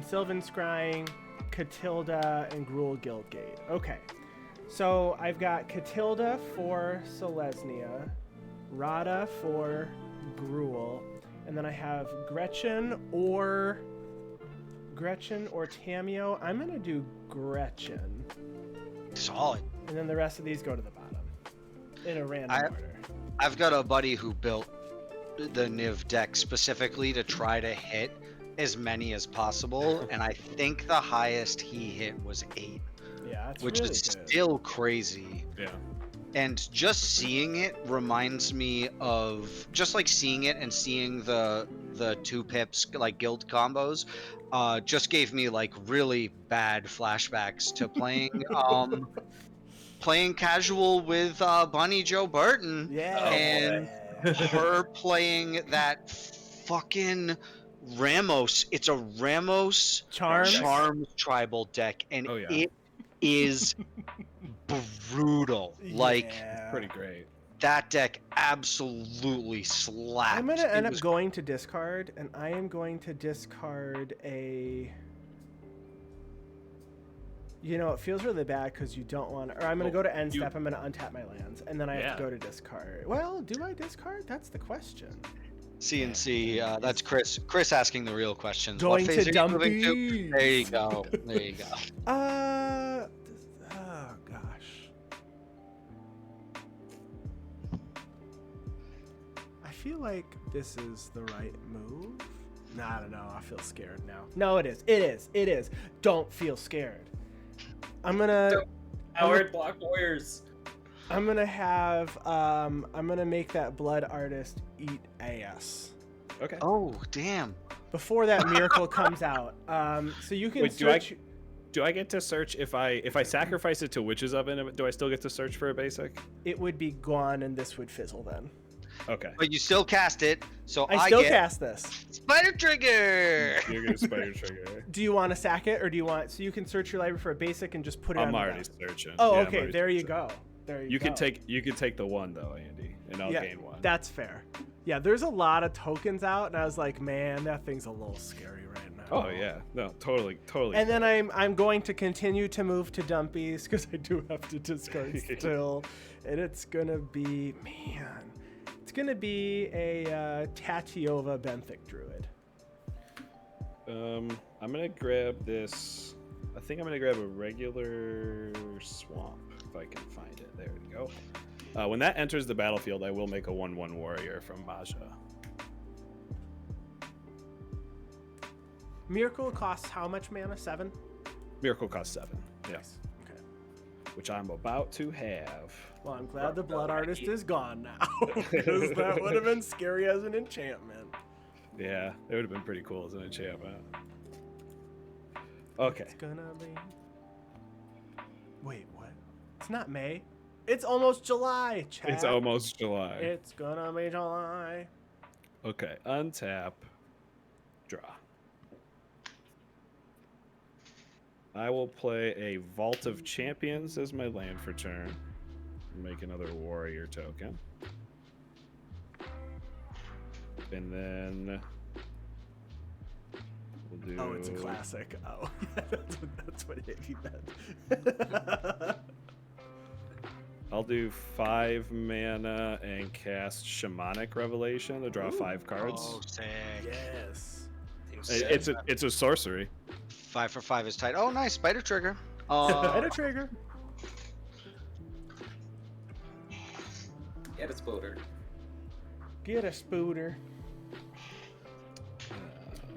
[SPEAKER 1] Sylvan Scrying, Catilda, and Gruul Guildgate. Okay, so I've got Catilda for Selesnya, Rada for Gruul, and then I have Gretchen or Tamio. I'm gonna do Gretchen.
[SPEAKER 3] Solid.
[SPEAKER 1] And then the rest of these go to the bottom in a random order.
[SPEAKER 3] I've got a buddy who built the Niv deck specifically to try to hit as many as possible, and I think the highest he hit was 8.
[SPEAKER 1] Yeah, that's
[SPEAKER 3] which
[SPEAKER 1] really
[SPEAKER 3] is
[SPEAKER 1] good.
[SPEAKER 3] still crazy.
[SPEAKER 2] Yeah.
[SPEAKER 3] And just seeing it reminds me of just like seeing it and seeing the 2 pips like guild combos just gave me like really bad flashbacks to playing playing casual with Bunny Joe Burton.
[SPEAKER 1] Yeah.
[SPEAKER 3] And her playing that fucking Ramos. It's a Ramos Charms tribal deck, and it is brutal. Like,
[SPEAKER 2] pretty great.
[SPEAKER 3] That deck absolutely slapped.
[SPEAKER 1] I'm gonna end up going to discard, and I am going to discard a. You know, it feels really bad because you don't want to. Or I'm gonna go to end step. I'm gonna untap my lands, and then I have to go to discard. Well, do I discard? That's the question.
[SPEAKER 3] CNC, that's Chris. Chris asking the real questions.
[SPEAKER 1] Going
[SPEAKER 3] what phase
[SPEAKER 1] to
[SPEAKER 3] are you moving to?
[SPEAKER 1] Dumpies.
[SPEAKER 3] There you go. There you go.
[SPEAKER 1] Oh gosh. I feel like this is the right move. Nah, I don't know. I feel scared now. No, it is. It is. It is. Don't feel scared. I'm gonna.
[SPEAKER 4] Howard Block Warriors.
[SPEAKER 1] I'm gonna have. I'm gonna make that blood artist eat ass.
[SPEAKER 2] Okay.
[SPEAKER 3] Oh damn.
[SPEAKER 1] Before that Myrkul comes out. So you can search.
[SPEAKER 2] Do I get to search if I sacrifice it to Witch's Oven? Do I still get to search for a basic?
[SPEAKER 1] It would be gone, and this would fizzle then.
[SPEAKER 2] Okay.
[SPEAKER 3] But you still cast it, so
[SPEAKER 1] I still cast this.
[SPEAKER 3] Spider Trigger.
[SPEAKER 2] You're gonna Spider Trigger.
[SPEAKER 1] Do you want to sack it, or do you want? So you can search your library for a basic and just put it.
[SPEAKER 2] I'm
[SPEAKER 1] on
[SPEAKER 2] already
[SPEAKER 1] the
[SPEAKER 2] searching.
[SPEAKER 1] Oh,
[SPEAKER 2] yeah,
[SPEAKER 1] okay. There you go. There
[SPEAKER 2] You
[SPEAKER 1] go.
[SPEAKER 2] can take the 1 though, Andy, and I'll gain 1.
[SPEAKER 1] That's fair. Yeah, there's a lot of tokens out, and I was like, man, that thing's a little scary right now.
[SPEAKER 2] Oh yeah, no, totally.
[SPEAKER 1] And then I'm going to continue to move to dumpies because I do have to discard still, and it's gonna be a Tatiova Benthic Druid.
[SPEAKER 2] I'm gonna grab this. I think I'm gonna grab a regular swamp if I can find it. There we go. When that enters the battlefield, I will make a 1/1 warrior from Maja.
[SPEAKER 1] Myrkul costs how much mana? 7?
[SPEAKER 2] Myrkul costs 7. Yes.
[SPEAKER 1] Okay.
[SPEAKER 2] Which I'm about to have.
[SPEAKER 1] Well, I'm glad the Blood Artist is gone now, because that would have been scary as an enchantment.
[SPEAKER 2] Yeah, it would have been pretty cool as an enchantment. Okay.
[SPEAKER 1] It's gonna be... Wait, what? It's not May. It's almost July, chat.
[SPEAKER 2] It's almost July.
[SPEAKER 1] It's gonna be July.
[SPEAKER 2] Okay, untap, draw. I will play a Vault of Champions as my land for turn. Make another warrior token. And then we'll do...
[SPEAKER 1] Oh, it's a classic. Oh, that's what he meant.
[SPEAKER 2] I'll do 5 mana and cast Shamanic Revelation to draw 5 cards.
[SPEAKER 3] Oh, sick.
[SPEAKER 1] Yes.
[SPEAKER 2] It's a sorcery.
[SPEAKER 3] 5 for 5 is tight. Oh, nice. Spider Trigger.
[SPEAKER 1] Spider Trigger.
[SPEAKER 4] Get a spoder.
[SPEAKER 1] Get a spooter.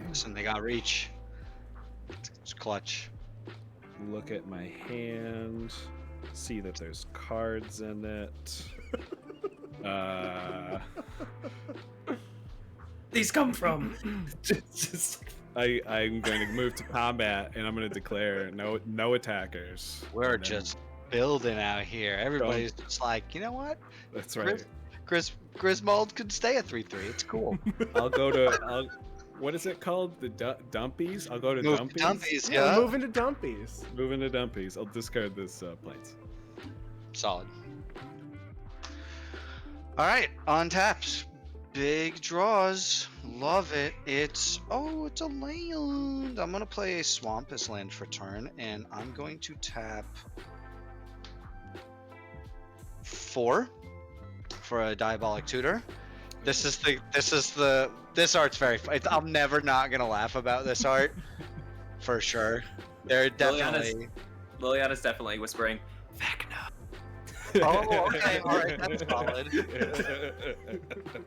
[SPEAKER 3] Listen, they got reach. It's clutch.
[SPEAKER 2] Look at my hand. See that there's cards in it.
[SPEAKER 4] These come from.
[SPEAKER 2] I'm going to move to combat and I'm going to declare no attackers.
[SPEAKER 3] We're just building out here. Everybody's just like, you know what?
[SPEAKER 2] That's right.
[SPEAKER 3] Griswold could stay at 3/3. It's cool.
[SPEAKER 2] I'll go to what is it called? The dumpies? I'll go to
[SPEAKER 3] Move
[SPEAKER 2] dumpies.
[SPEAKER 3] Dumpies,
[SPEAKER 1] Yeah,
[SPEAKER 3] yeah.
[SPEAKER 1] moving to dumpies.
[SPEAKER 2] Moving to dumpies. I'll discard this planes.
[SPEAKER 3] Solid. All right, on taps. Big draws. Love it. It's a land. I'm gonna play a swamp as land for turn, and I'm going to tap 4 for a Diabolic Tutor. This art's very fun. I'm never not gonna laugh about this art, for sure. They're definitely.
[SPEAKER 4] Liliana's definitely whispering, Vecna.
[SPEAKER 3] Oh, okay, all right, that's solid.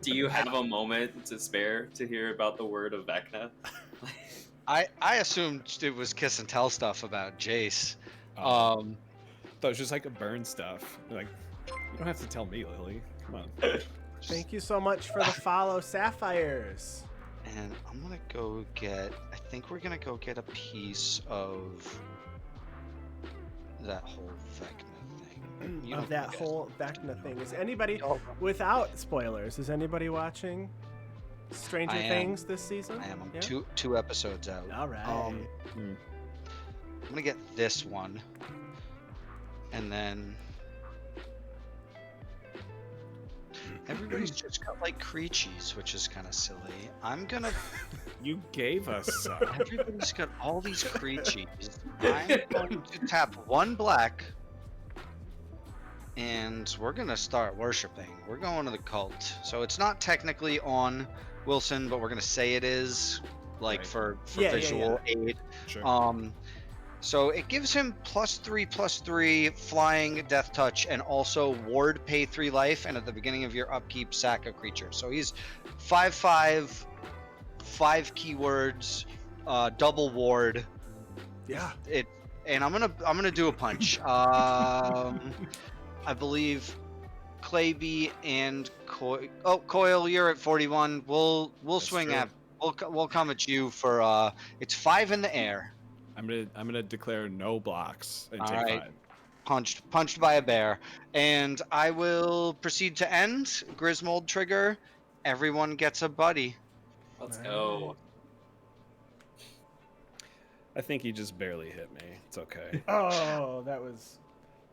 [SPEAKER 4] Do you have a moment to spare to hear about the word of Vecna?
[SPEAKER 3] I assumed it was kiss and tell stuff about Jace.
[SPEAKER 2] Thought it was just like a burn stuff. Like, you don't have to tell me, Lily. Come on.
[SPEAKER 1] Thank you so much for the follow, Sapphires.
[SPEAKER 3] And I'm gonna go get. I think we're gonna go get a piece of that whole Vecna thing.
[SPEAKER 1] Of that whole Vecna thing. Is anybody,
[SPEAKER 3] Oh.
[SPEAKER 1] without spoilers, is anybody watching Stranger
[SPEAKER 3] I am.
[SPEAKER 1] Things this season?
[SPEAKER 3] I am. I'm
[SPEAKER 1] Yeah?
[SPEAKER 3] two episodes out.
[SPEAKER 1] All right.
[SPEAKER 3] I'm gonna get this one, and then everybody's just got like Creachies, which is kind of silly. I'm gonna.
[SPEAKER 2] You gave us some.
[SPEAKER 3] Everybody's got all these Creachies. I'm going to tap 1 black, and we're gonna start worshiping. We're going to the cult. So it's not technically on Wilson, but we're gonna say it is, like
[SPEAKER 2] Right.
[SPEAKER 3] for
[SPEAKER 1] Yeah,
[SPEAKER 3] visual aid.
[SPEAKER 2] Sure.
[SPEAKER 3] So it gives him +3/+3 flying, death touch, and also ward pay 3 life, and at the beginning of your upkeep sack a creature. So he's 5/5, 5 keywords, double ward.
[SPEAKER 1] Yeah.
[SPEAKER 3] And I'm gonna do a punch. I believe Claybee and Coil, you're at 41. We'll swing
[SPEAKER 2] true.
[SPEAKER 3] at. We'll come at you for it's 5 in the air.
[SPEAKER 2] I'm gonna declare no blocks and
[SPEAKER 3] All
[SPEAKER 2] take
[SPEAKER 3] right.
[SPEAKER 2] 5.
[SPEAKER 3] Punched by a bear, and I will proceed to end Griswold trigger. Everyone gets a buddy.
[SPEAKER 4] Let's go.
[SPEAKER 2] I think he just barely hit me. It's okay.
[SPEAKER 1] Oh, that was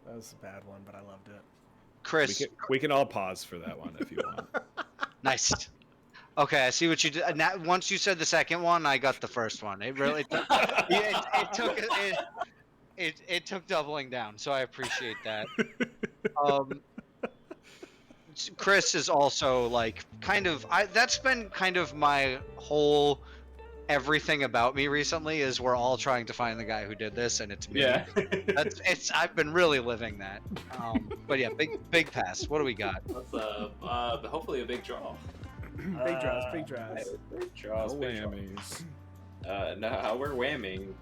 [SPEAKER 1] a bad one, but I loved it.
[SPEAKER 3] Chris.
[SPEAKER 2] We can all pause for that one if you want.
[SPEAKER 3] Nice. Okay, I see what you did. Once you said the second one, I got the first one. It really took, it took doubling down, so I appreciate that. Chris is also like that's been kind of my whole everything about me recently is we're all trying to find the guy who did this, and it's me.
[SPEAKER 4] Yeah.
[SPEAKER 3] I've been really living that. But yeah, big pass. What do we got?
[SPEAKER 4] That's hopefully a big draw.
[SPEAKER 1] Big draws, big draws.
[SPEAKER 4] Big draws,
[SPEAKER 2] No
[SPEAKER 4] big
[SPEAKER 2] whammies.
[SPEAKER 4] draws. No, we're whamming.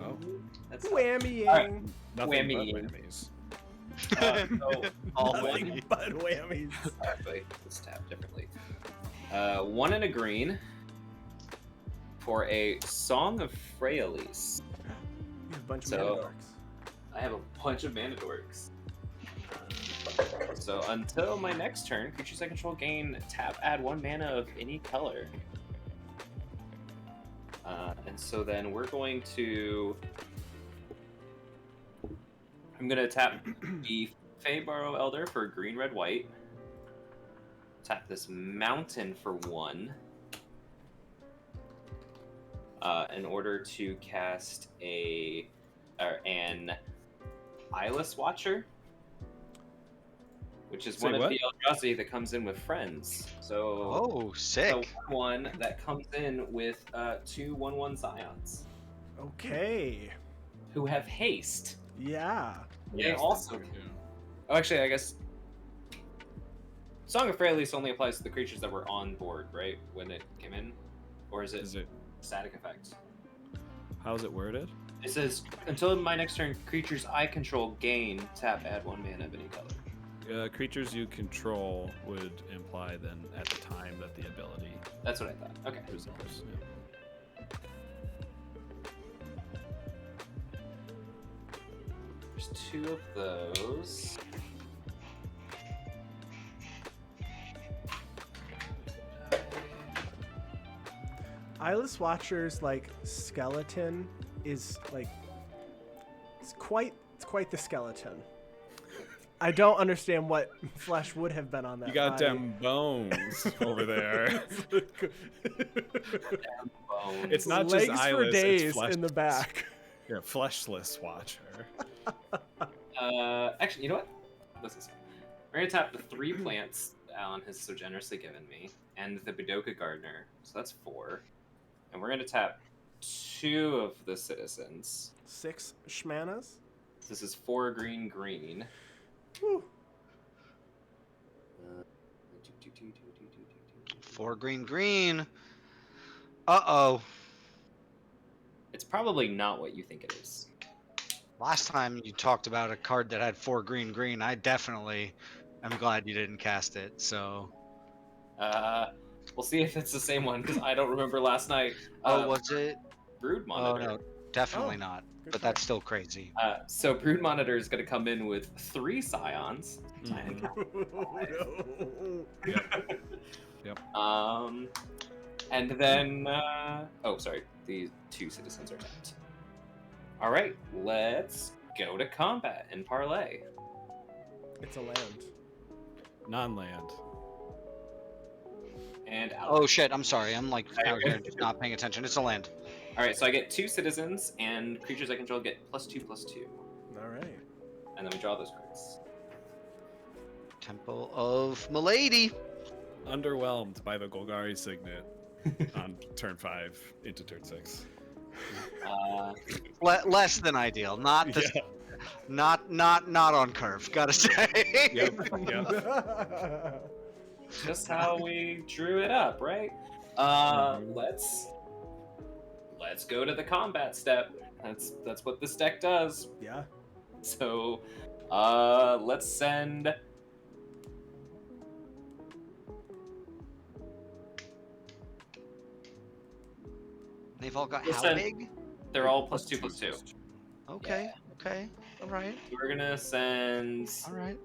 [SPEAKER 2] Oh.
[SPEAKER 4] That's
[SPEAKER 1] Whammying.
[SPEAKER 4] Alright.
[SPEAKER 2] Nothing
[SPEAKER 4] Whammy.
[SPEAKER 2] but whammies.
[SPEAKER 4] So,
[SPEAKER 3] All
[SPEAKER 1] Nothing
[SPEAKER 3] whammy.
[SPEAKER 1] but whammies.
[SPEAKER 4] actually, let's tap differently. 1 and a green for a Song of Freyalise.
[SPEAKER 1] You have a bunch of
[SPEAKER 4] So-
[SPEAKER 1] mana dorks.
[SPEAKER 4] I have a bunch of mana dorks. So until my next turn, creatures I control gain tap, add 1 mana of any color. And so then we're going to... I'm going to tap the Feybarrow Elder for green, red, white. Tap this Mountain for 1. In order to cast an Eyeless Watcher, which is
[SPEAKER 2] Say
[SPEAKER 4] one of
[SPEAKER 2] what?
[SPEAKER 4] the Eldrazi that comes in with friends. So,
[SPEAKER 3] Oh, sick.
[SPEAKER 4] one that comes in with 2 1/1 Scions
[SPEAKER 1] Okay.
[SPEAKER 4] who have haste.
[SPEAKER 1] Yeah.
[SPEAKER 4] They also can. Oh, actually, I guess Song of Freyalise only applies to the creatures that were on board, right, when it came in, or is it static effects?
[SPEAKER 2] How's it worded?
[SPEAKER 4] It says, until my next turn, creatures I control gain tap, add 1 mana of any color.
[SPEAKER 2] Creatures you control would imply then at the time that the ability
[SPEAKER 4] That's what I thought. Okay.
[SPEAKER 2] resolves.
[SPEAKER 4] There's 2 of those.
[SPEAKER 1] Eyeless Watcher's like skeleton is like it's quite the skeleton. I don't understand what flesh would have been on that.
[SPEAKER 2] You got
[SPEAKER 1] body.
[SPEAKER 2] them bones over there. It's not just
[SPEAKER 1] legs
[SPEAKER 2] eyeless,
[SPEAKER 1] for days
[SPEAKER 2] it's flesh.
[SPEAKER 1] in the back.
[SPEAKER 2] Yeah, fleshless watcher.
[SPEAKER 4] Actually, you know what? This is. We're gonna tap the 3 plants Alan has so generously given me, and the Bidoka Gardener. So that's 4, and we're gonna tap 2 of the citizens.
[SPEAKER 1] 6 shmanas.
[SPEAKER 4] This is 4 green, green.
[SPEAKER 1] Whew.
[SPEAKER 3] 4 green. Uh-oh.
[SPEAKER 4] It's probably not what you think it is.
[SPEAKER 3] Last time you talked about a card that had 4 green, I definitely am glad you didn't cast it, so...
[SPEAKER 4] We'll see if it's the same one, because I don't remember last night.
[SPEAKER 3] was it?
[SPEAKER 4] Brood
[SPEAKER 3] Oh,
[SPEAKER 4] Monitor.
[SPEAKER 3] no, definitely
[SPEAKER 1] Oh,
[SPEAKER 3] not.
[SPEAKER 1] good
[SPEAKER 3] But
[SPEAKER 1] try.
[SPEAKER 3] that's still crazy.
[SPEAKER 4] So Brood Monitor is going to come in with 3 Scions.
[SPEAKER 2] Yep.
[SPEAKER 4] And then, oh, sorry, these 2 citizens are tapped. All right, let's go to combat and parlay.
[SPEAKER 1] It's a land.
[SPEAKER 2] Non-land.
[SPEAKER 4] And out.
[SPEAKER 3] Oh shit, I'm sorry. I'm like out here just not paying attention. It's a land.
[SPEAKER 4] All right, so I get 2 citizens, and creatures I control get +2/+2,
[SPEAKER 1] All right.
[SPEAKER 4] and then we draw those cards.
[SPEAKER 3] Temple of Milady.
[SPEAKER 2] Underwhelmed by the Golgari Signet on turn 5 into turn 6.
[SPEAKER 3] Less than ideal. Not the,
[SPEAKER 2] Yeah.
[SPEAKER 3] not on curve. Gotta say.
[SPEAKER 2] Yep.
[SPEAKER 4] Just how we drew it up, right? Let's go to the combat step. That's what this deck does.
[SPEAKER 1] Yeah.
[SPEAKER 4] So, let's send.
[SPEAKER 3] They've all got
[SPEAKER 4] Let's
[SPEAKER 3] how
[SPEAKER 4] send-
[SPEAKER 3] big?
[SPEAKER 4] They're all +2/+2.
[SPEAKER 3] Okay. Okay. All right.
[SPEAKER 4] We're gonna send.
[SPEAKER 3] All right.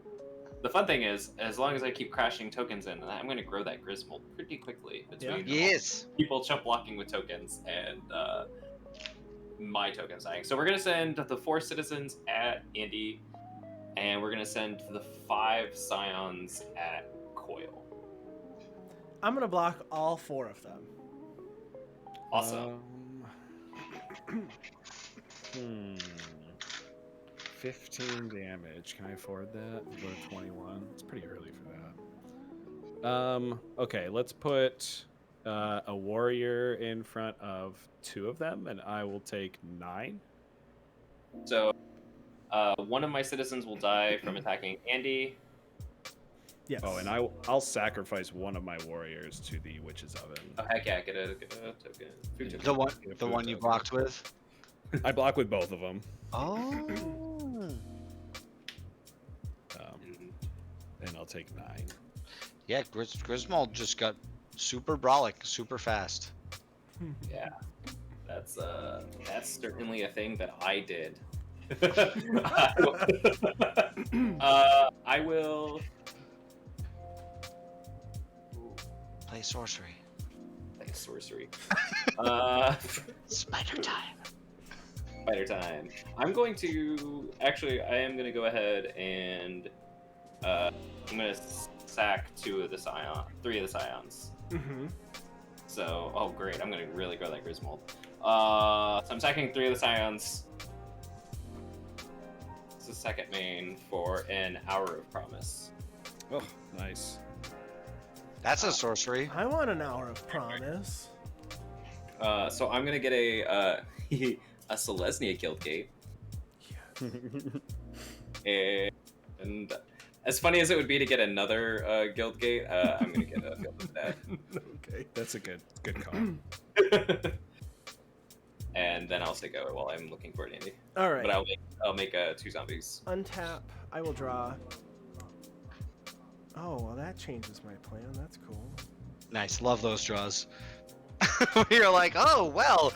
[SPEAKER 4] The fun thing is, as long as I keep crashing tokens in, I'm gonna grow that Griswold pretty quickly between all
[SPEAKER 3] Yes.
[SPEAKER 4] people chump blocking with tokens and my tokens dying. So we're gonna send the 4 citizens at Andy, and we're gonna send the 5 Scions at Coil.
[SPEAKER 1] I'm gonna block all 4 of them.
[SPEAKER 4] Awesome.
[SPEAKER 2] 15 damage. Can I afford that? Go to 21. It's pretty early for that. Okay, let's put a warrior in front of 2 of them, and I will take 9.
[SPEAKER 4] So, one of my citizens will die from attacking Andy.
[SPEAKER 1] Yes.
[SPEAKER 2] Oh, and I'll sacrifice one of my warriors to the witch's oven.
[SPEAKER 4] Oh heck yeah! Get a token. Food token.
[SPEAKER 3] The one you blocked with.
[SPEAKER 2] I block with both of them.
[SPEAKER 3] Oh.
[SPEAKER 2] And I'll take 9.
[SPEAKER 3] Yeah, Griswold just got super brolic, super fast.
[SPEAKER 4] Yeah, that's certainly a thing that I did. I will
[SPEAKER 3] Play sorcery.
[SPEAKER 4] play sorcery.
[SPEAKER 3] Spider time.
[SPEAKER 4] Spider time. I'm going to I am going to go ahead and I'm going to sack 3 of the Scions.
[SPEAKER 1] Mm-hmm.
[SPEAKER 4] So, oh great, I'm going to really grow that Griswold. So I'm sacking 3 of the Scions. It's the second main for an Hour of Promise.
[SPEAKER 2] Oh, nice.
[SPEAKER 3] That's a sorcery.
[SPEAKER 1] I want an Hour of Promise.
[SPEAKER 4] So I'm going to get a Selesnya Guildgate. And as funny as it would be to get another Guildgate, I'm going to get a Guild of Death.
[SPEAKER 2] Okay, that's a good call.
[SPEAKER 4] And then I'll stick out while I'm looking for it, Andy.
[SPEAKER 1] All right.
[SPEAKER 4] But I'll make 2 zombies.
[SPEAKER 1] Untap. I will draw. Oh, well, that changes my plan. That's cool.
[SPEAKER 3] Nice, love those draws. You're like, oh well,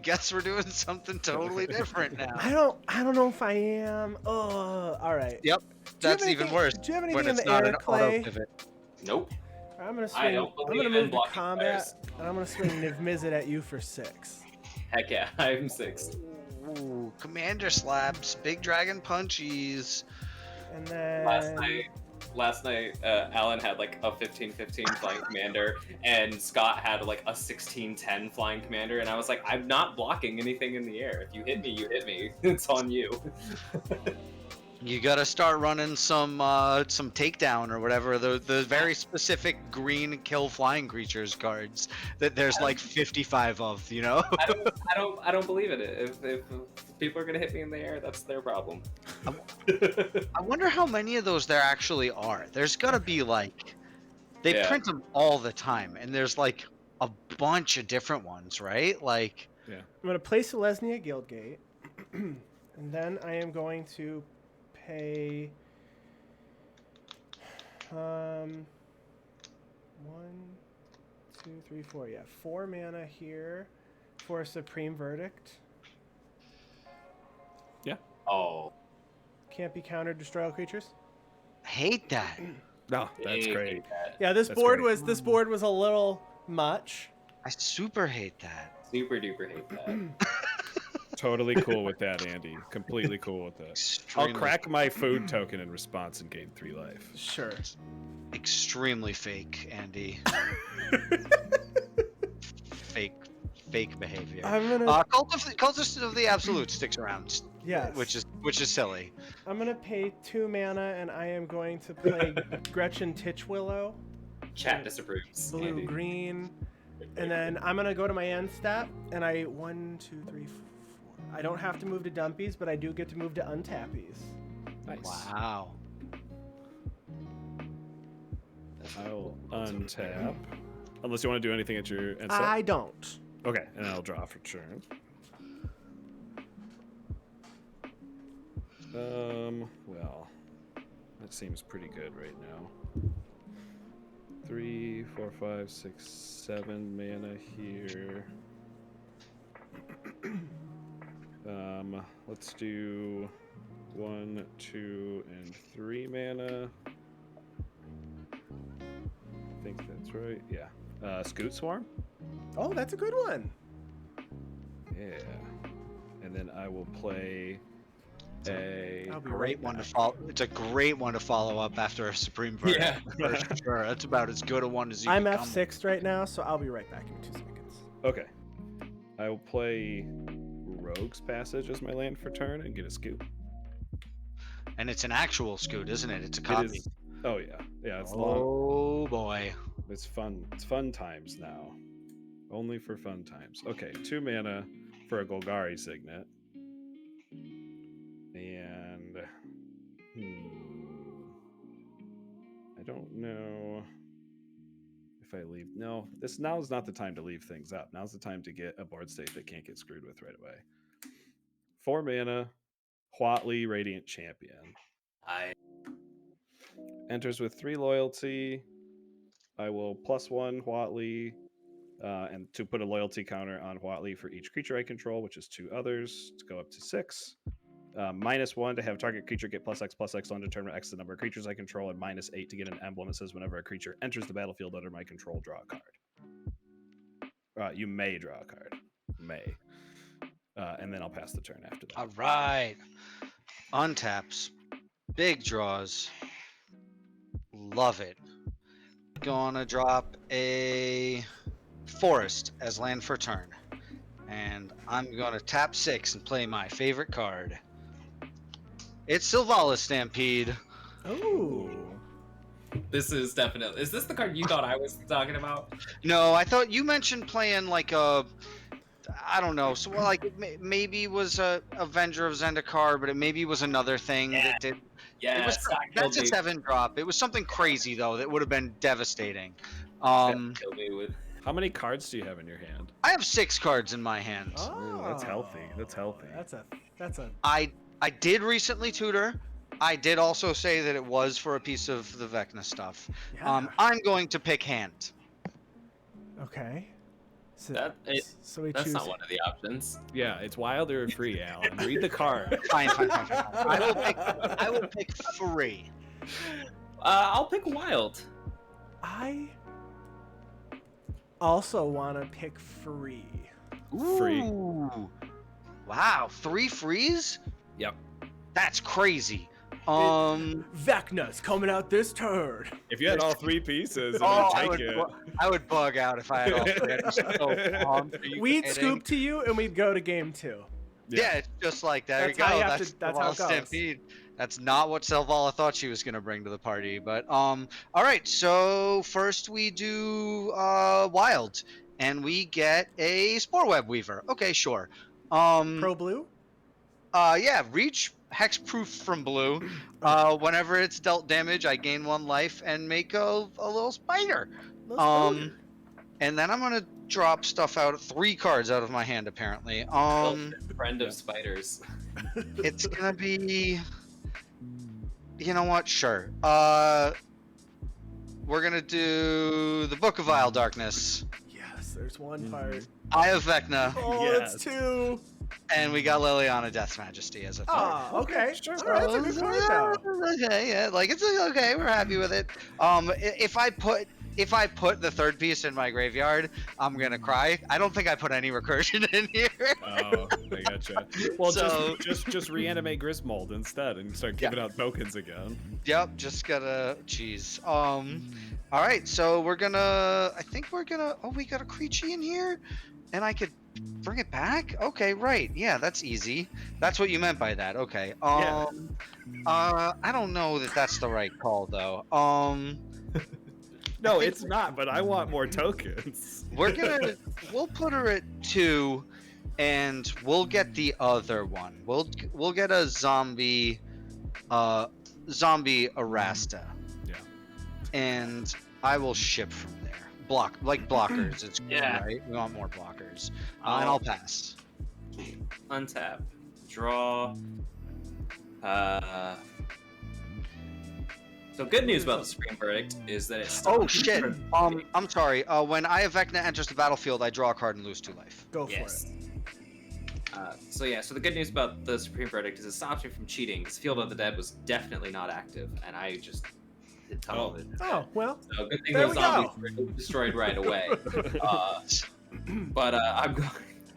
[SPEAKER 3] guess we're doing something totally different now.
[SPEAKER 1] I don't know if I am. Oh, all right.
[SPEAKER 3] Yep, that's even worse.
[SPEAKER 1] Do you have anything
[SPEAKER 3] When
[SPEAKER 1] in
[SPEAKER 3] it's
[SPEAKER 1] the
[SPEAKER 3] not
[SPEAKER 1] air,
[SPEAKER 3] an
[SPEAKER 1] Clay?
[SPEAKER 3] auto pivot.
[SPEAKER 4] Nope.
[SPEAKER 1] I'm gonna
[SPEAKER 4] I
[SPEAKER 1] swing.
[SPEAKER 4] don't
[SPEAKER 1] I'm
[SPEAKER 4] believe
[SPEAKER 1] gonna
[SPEAKER 4] in
[SPEAKER 1] move to
[SPEAKER 4] blocking
[SPEAKER 1] combat,
[SPEAKER 4] fires.
[SPEAKER 1] and I'm gonna swing Niv-Mizzet at you for 6.
[SPEAKER 4] Heck yeah, I'm 6.
[SPEAKER 3] Ooh, commander slaps, big dragon punchies.
[SPEAKER 1] And then
[SPEAKER 4] Last night, Alan had like a 15-15 flying commander, and Scott had like a 16-10 flying commander, and I was like, I'm not blocking anything in the air. If you hit me, you hit me. It's on you.
[SPEAKER 3] You gotta start running some takedown or whatever, the very specific green kill flying creatures cards that there's like 55 of, you know?
[SPEAKER 4] I don't believe in it. If people are gonna hit me in the air, that's their problem.
[SPEAKER 3] I wonder how many of those there actually are. There's gotta be like, they
[SPEAKER 4] Yeah.
[SPEAKER 3] print them all the time, and there's like a bunch of different ones, right? Like,
[SPEAKER 1] I'm gonna place Selesnya Guildgate, and then I am going to pay 1, 2, 3, 4. Yeah, 4 mana here for a Supreme Verdict.
[SPEAKER 4] Oh,
[SPEAKER 1] Can't be countered. Destroy all creatures.
[SPEAKER 3] hate that.
[SPEAKER 2] No, that's
[SPEAKER 4] hate
[SPEAKER 2] great.
[SPEAKER 4] that.
[SPEAKER 1] Yeah, this
[SPEAKER 2] That's
[SPEAKER 1] board
[SPEAKER 2] great.
[SPEAKER 1] was a little much.
[SPEAKER 3] I super hate that.
[SPEAKER 4] Super duper hate that.
[SPEAKER 2] Totally cool with that, Andy. Completely cool with that. I'll
[SPEAKER 3] Extremely,
[SPEAKER 2] crack my food token in response and gain 3 life.
[SPEAKER 1] Sure.
[SPEAKER 3] extremely fake, Andy. fake behavior.
[SPEAKER 1] I'm gonna
[SPEAKER 3] Cultist of the Absolute sticks around,
[SPEAKER 1] yes.
[SPEAKER 3] which is silly.
[SPEAKER 1] I'm gonna pay 2 mana, and I am going to play Gretchen Titchwillow,
[SPEAKER 4] Chat disapproves.
[SPEAKER 1] blue
[SPEAKER 4] Andy.
[SPEAKER 1] green, and then I'm gonna go to my end step, and 1, 2, 3, 4. I don't have to move to dumpies, but I do get to move to untappies.
[SPEAKER 2] Nice.
[SPEAKER 3] Wow.
[SPEAKER 2] I'll untap. Unless you want to do anything at your end step.
[SPEAKER 1] I don't.
[SPEAKER 2] Okay, and I'll draw for turn. Well, that seems pretty good right now. 3, 4, 5, 6, 7 mana here. Let's do 1, 2, and 3 mana. I think that's right. Yeah. Scoot Swarm.
[SPEAKER 1] Oh, that's a good one.
[SPEAKER 2] Yeah. And then I will play
[SPEAKER 1] I'll be
[SPEAKER 3] Great
[SPEAKER 1] right
[SPEAKER 3] one to
[SPEAKER 1] back.
[SPEAKER 3] follow. It's a great one to follow up after a Supreme Verdict.
[SPEAKER 4] Yeah.
[SPEAKER 3] For sure. That's about as good a one as you
[SPEAKER 1] I'm
[SPEAKER 3] can come.
[SPEAKER 1] F6 right now, so I'll be right back in 2 seconds.
[SPEAKER 2] Okay. I will play Rogue's Passage as my land for turn and get a scoop.
[SPEAKER 3] And it's an actual scoot, isn't it? It's a copy.
[SPEAKER 2] It is. Oh yeah, yeah. It's long.
[SPEAKER 3] Oh boy.
[SPEAKER 2] It's fun. It's fun times now. Only for fun times. Okay, 2 mana for a Golgari Signet. And I don't know if I leave. No, now is not the time to leave things up. Now's the time to get a board state that can't get screwed with right away. 4 mana, Huatli Radiant Champion. Enters with 3 loyalty. I will +1 Huatli, and to put a loyalty counter on Huatli for each creature I control, which is 2 others, to go up to 6. -1 to have target creature get +X on determine X the number of creatures I control, and -8 to get an emblem that says whenever a creature enters the battlefield under my control, draw a card. You may draw a card. May. And then I'll pass the turn after that.
[SPEAKER 3] All right. Untaps. Big draws. Love it. Gonna drop a Forest as land for turn. And I'm gonna tap 6 and play my favorite card. It's Sylvalis Stampede.
[SPEAKER 1] Oh.
[SPEAKER 4] This is definitely. Is this the card you thought I was talking about?
[SPEAKER 3] No, I thought you mentioned playing like a, I don't know, so like maybe it was a Avenger of Zendikar, but it maybe was another thing that did.
[SPEAKER 4] Yeah,
[SPEAKER 3] It was, that's a 7-drop. It was something crazy though that would have been devastating.
[SPEAKER 4] Kill me with.
[SPEAKER 2] How many cards do you have in your hand?
[SPEAKER 3] I have 6 cards in my hand.
[SPEAKER 2] Ooh, that's healthy. That's healthy.
[SPEAKER 1] That's a.
[SPEAKER 3] I did recently tutor. I did also say that it was for a piece of the Vecna stuff.
[SPEAKER 1] Yeah.
[SPEAKER 3] I'm going to pick hand.
[SPEAKER 1] Okay. So, so we
[SPEAKER 4] That's
[SPEAKER 1] choose.
[SPEAKER 4] not one of the options.
[SPEAKER 2] Yeah, it's wild or free, Alan. Read the card.
[SPEAKER 3] Fine. I will pick 3.
[SPEAKER 4] I'll pick wild.
[SPEAKER 1] I also want to pick free.
[SPEAKER 2] Free.
[SPEAKER 3] Ooh. Wow, 3 frees?
[SPEAKER 2] Yep.
[SPEAKER 3] That's crazy.
[SPEAKER 1] Vecna's coming out this turn.
[SPEAKER 2] If you had all 3 pieces,
[SPEAKER 3] I
[SPEAKER 2] would
[SPEAKER 3] would bug out if I had all 3. I'm so pumped. Are you
[SPEAKER 1] We'd
[SPEAKER 3] kidding?
[SPEAKER 1] scoop to you and we'd go to game 2.
[SPEAKER 3] Yeah, it's just like that. There you
[SPEAKER 1] That's how
[SPEAKER 3] go.
[SPEAKER 1] you have
[SPEAKER 3] That's
[SPEAKER 1] to- that's how it
[SPEAKER 3] Sylvalis
[SPEAKER 1] goes.
[SPEAKER 3] Stampede. That's not what Selvala thought she was going to bring to the party. But all right. So first we do wild, and we get a Spore Web Weaver. Okay, sure.
[SPEAKER 1] Pro blue.
[SPEAKER 3] Yeah, reach hexproof from blue. Whenever it's dealt damage, I gain 1 life and make a little spider. And then I'm gonna drop stuff out, 3 cards out of my hand apparently.
[SPEAKER 4] Friend of spiders.
[SPEAKER 3] It's gonna be. You know what? Sure. We're gonna do the Book of Vile Darkness.
[SPEAKER 1] Yes, there's one part.
[SPEAKER 3] Eye of Vecna,
[SPEAKER 1] Oh,
[SPEAKER 2] Yes.
[SPEAKER 1] it's 2.
[SPEAKER 3] and we got Liliana Death's Majesty as a third.
[SPEAKER 1] Oh, okay.
[SPEAKER 2] Sure.
[SPEAKER 1] All right, that's a good card though.
[SPEAKER 3] Okay, yeah, like it's okay. We're happy with it. If I put the 3rd piece in my graveyard, I'm gonna cry. I don't think I put any recursion in here.
[SPEAKER 2] Oh, I gotcha. Well,
[SPEAKER 3] So-
[SPEAKER 2] just reanimate Grismold instead and start giving out tokens again.
[SPEAKER 3] Yep, just gotta. Jeez. All right, so we're gonna. I think we're gonna. Oh, we got a Creature in here, and I could bring it back. Okay, right. Yeah, that's easy. That's what you meant by that. Okay.
[SPEAKER 2] Yeah.
[SPEAKER 3] I don't know that that's the right call though.
[SPEAKER 2] No, it's not. But I want more tokens.
[SPEAKER 3] We'll put her at 2, and we'll get the other one. We'll get a zombie Arasta.
[SPEAKER 2] Yeah.
[SPEAKER 3] And I will ship from there. Blockers. It's cool,
[SPEAKER 4] Yeah.
[SPEAKER 3] right? We want more blockers. And I'll pass.
[SPEAKER 4] Untap. Draw. So good news about the Supreme Verdict is that it's.
[SPEAKER 3] Oh shit. I'm sorry. When Eye of Vecna enters the battlefield, I draw a card and lose 2 life.
[SPEAKER 1] Go for
[SPEAKER 4] Yes.
[SPEAKER 1] it.
[SPEAKER 4] So the good news about the Supreme Verdict is it stops me from cheating because Field of the Dead was definitely not active, and I just did tunnel it.
[SPEAKER 1] Oh, well.
[SPEAKER 4] So good thing
[SPEAKER 1] There
[SPEAKER 4] those
[SPEAKER 1] we
[SPEAKER 4] zombies were destroyed right away. But I'm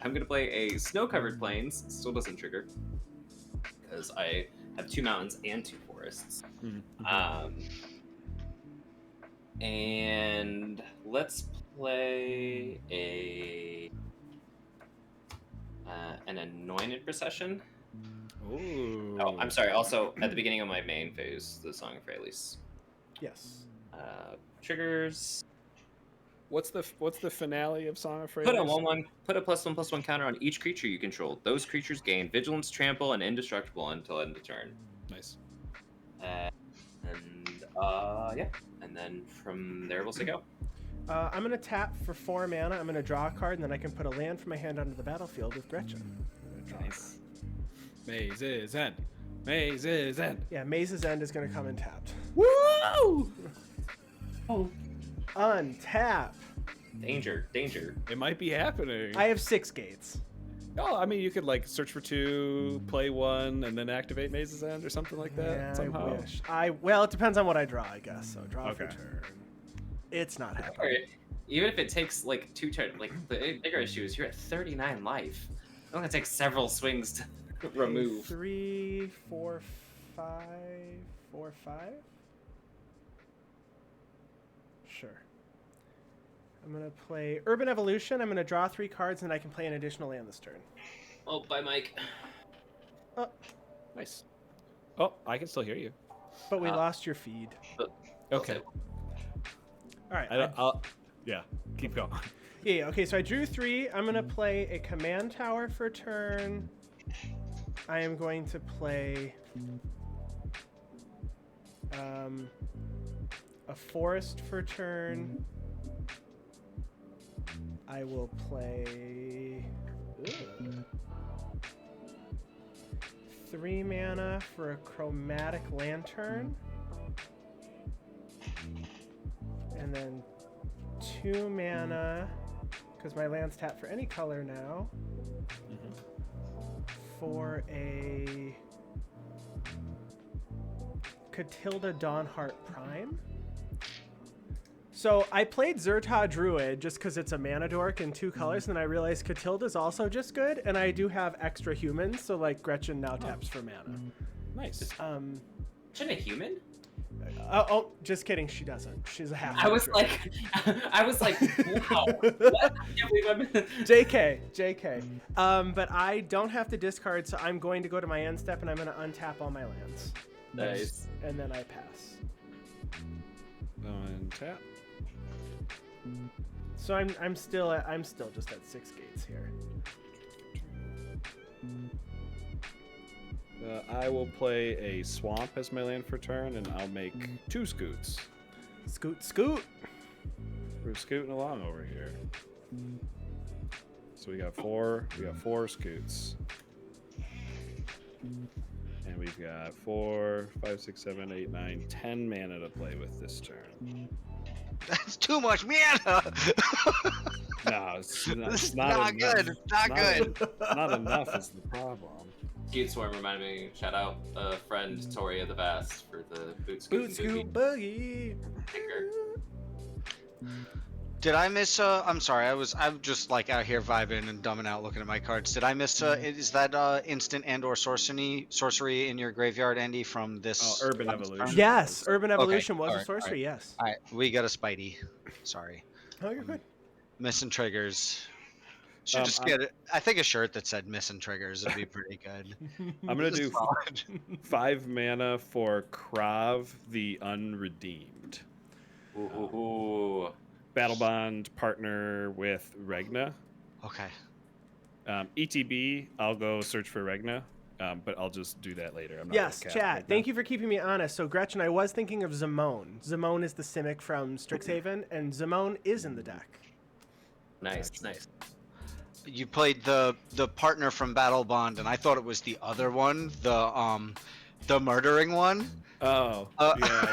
[SPEAKER 4] going to play a Snow-Covered Plains. Still doesn't trigger because I have 2 mountains and 2 forests.
[SPEAKER 2] Mhm.
[SPEAKER 4] And let's play an anointed procession.
[SPEAKER 2] Ooh.
[SPEAKER 4] Oh, I'm sorry. Also, at the beginning of my main phase, the Song of Freylis.
[SPEAKER 1] Yes.
[SPEAKER 4] Triggers.
[SPEAKER 2] What's the finale of Song of Freylis?
[SPEAKER 4] Put a +1/+1 counter on each creature you control. Those creatures gain Vigilance, Trample, and Indestructible until end of turn.
[SPEAKER 2] Nice.
[SPEAKER 4] Yeah, and then from there we'll say go.
[SPEAKER 1] I'm gonna tap for 4 mana. I'm gonna draw a card, and then I can put a land from my hand onto the battlefield with Gretchen.
[SPEAKER 2] Nice. Maze's End. Maze's End.
[SPEAKER 1] Yeah, Maze's End is gonna come in tapped.
[SPEAKER 2] Woo!
[SPEAKER 1] Untap.
[SPEAKER 4] Danger.
[SPEAKER 2] It might be happening.
[SPEAKER 1] I have 6 gates.
[SPEAKER 2] Oh, I mean, you could like search for 2, play 1, and then activate Maze's End or something like that.
[SPEAKER 1] Yeah,
[SPEAKER 2] somehow.
[SPEAKER 1] I wish. Well, it depends on what I draw, I guess. So draw for
[SPEAKER 2] Okay.
[SPEAKER 1] turn. It's not happening.
[SPEAKER 4] Or even if it takes like 2 turns, like the bigger issue is you're at 39 life. It's gonna take several swings to remove.
[SPEAKER 1] 3, 4, 5, 4, 5. Sure. I'm gonna play Urban Evolution. I'm gonna draw 3 cards, and I can play an additional land this turn.
[SPEAKER 4] Oh, bye, Mike.
[SPEAKER 2] Nice. Oh, I can still hear you.
[SPEAKER 1] But we lost your feed.
[SPEAKER 2] Okay.
[SPEAKER 1] All right.
[SPEAKER 2] Yeah, keep going.
[SPEAKER 1] Yeah, okay, so I drew 3. I'm going to play a command tower for turn. I am going to play a forest for turn. I will play 3 mana for a chromatic lantern. And then 2 mana, because my land's tapped for any color now, for a Catilda Dawnheart Prime. So I played Zerta Druid just because it's a mana dork in 2 colors, and then I realized Catilda's also just good, and I do have extra humans, so like Gretchen now taps for mana.
[SPEAKER 2] Nice.
[SPEAKER 4] Shouldn't a human?
[SPEAKER 1] Oh, just kidding. She doesn't. She's a half.
[SPEAKER 4] I was like, wow. What? I can't believe I'm
[SPEAKER 1] JK. But I don't have to discard, so I'm going to go to my end step, and I'm going to untap all my lands.
[SPEAKER 4] Nice.
[SPEAKER 1] And then I pass.
[SPEAKER 2] Untap.
[SPEAKER 1] So I'm still just at 6 gates here.
[SPEAKER 2] I will play a swamp as my land for turn, and I'll make 2 scoots.
[SPEAKER 1] Scoot.
[SPEAKER 2] We're scooting along over here. So we got 4 scoots. And we've got 4, 5, 6, 7, 8, 9, 10 mana to play with this turn.
[SPEAKER 3] That's too much mana.
[SPEAKER 2] No, it's not,
[SPEAKER 3] This is
[SPEAKER 2] not
[SPEAKER 3] not
[SPEAKER 2] enough.
[SPEAKER 3] good. It's not good.
[SPEAKER 2] Not enough is the problem.
[SPEAKER 4] Cute Swarm reminded me, shout out a friend, Tori of the Vast, for the Boot Scoot
[SPEAKER 1] Boogie.
[SPEAKER 4] sticker.
[SPEAKER 3] Did I miss? I'm sorry. I'm just like out here vibing and dumbing out, looking at my cards. Did I miss? Is that instant and/or sorcery in your graveyard, Andy? From this?
[SPEAKER 2] Urban Evolution.
[SPEAKER 1] Yes, Urban Evolution
[SPEAKER 3] Okay,
[SPEAKER 1] was a
[SPEAKER 3] alright,
[SPEAKER 1] sorcery. Yes.
[SPEAKER 3] All right, we got a Spidey. Sorry,
[SPEAKER 1] Oh, you're good.
[SPEAKER 3] missing triggers. Should just
[SPEAKER 2] I'm-
[SPEAKER 3] get it. I think a shirt that said "missing triggers" would be pretty good.
[SPEAKER 2] I'm gonna
[SPEAKER 3] This
[SPEAKER 2] do
[SPEAKER 3] is solid.
[SPEAKER 2] 5 mana for Krav the Unredeemed.
[SPEAKER 4] Ooh.
[SPEAKER 2] Battle Bond partner with Regna.
[SPEAKER 3] Okay.
[SPEAKER 2] ETB, I'll go search for Regna, but I'll just do that later. I'm not
[SPEAKER 1] Yes,
[SPEAKER 2] gonna cast
[SPEAKER 1] chat.
[SPEAKER 2] Regna.
[SPEAKER 1] Thank you for keeping me honest. So, Gretchen, I was thinking of Zimone. Zimone is the Simic from Strixhaven, and Zimone is in the deck.
[SPEAKER 4] Nice.
[SPEAKER 3] You played the partner from Battle Bond, and I thought it was the other one, the murdering one.
[SPEAKER 2] Oh, yeah.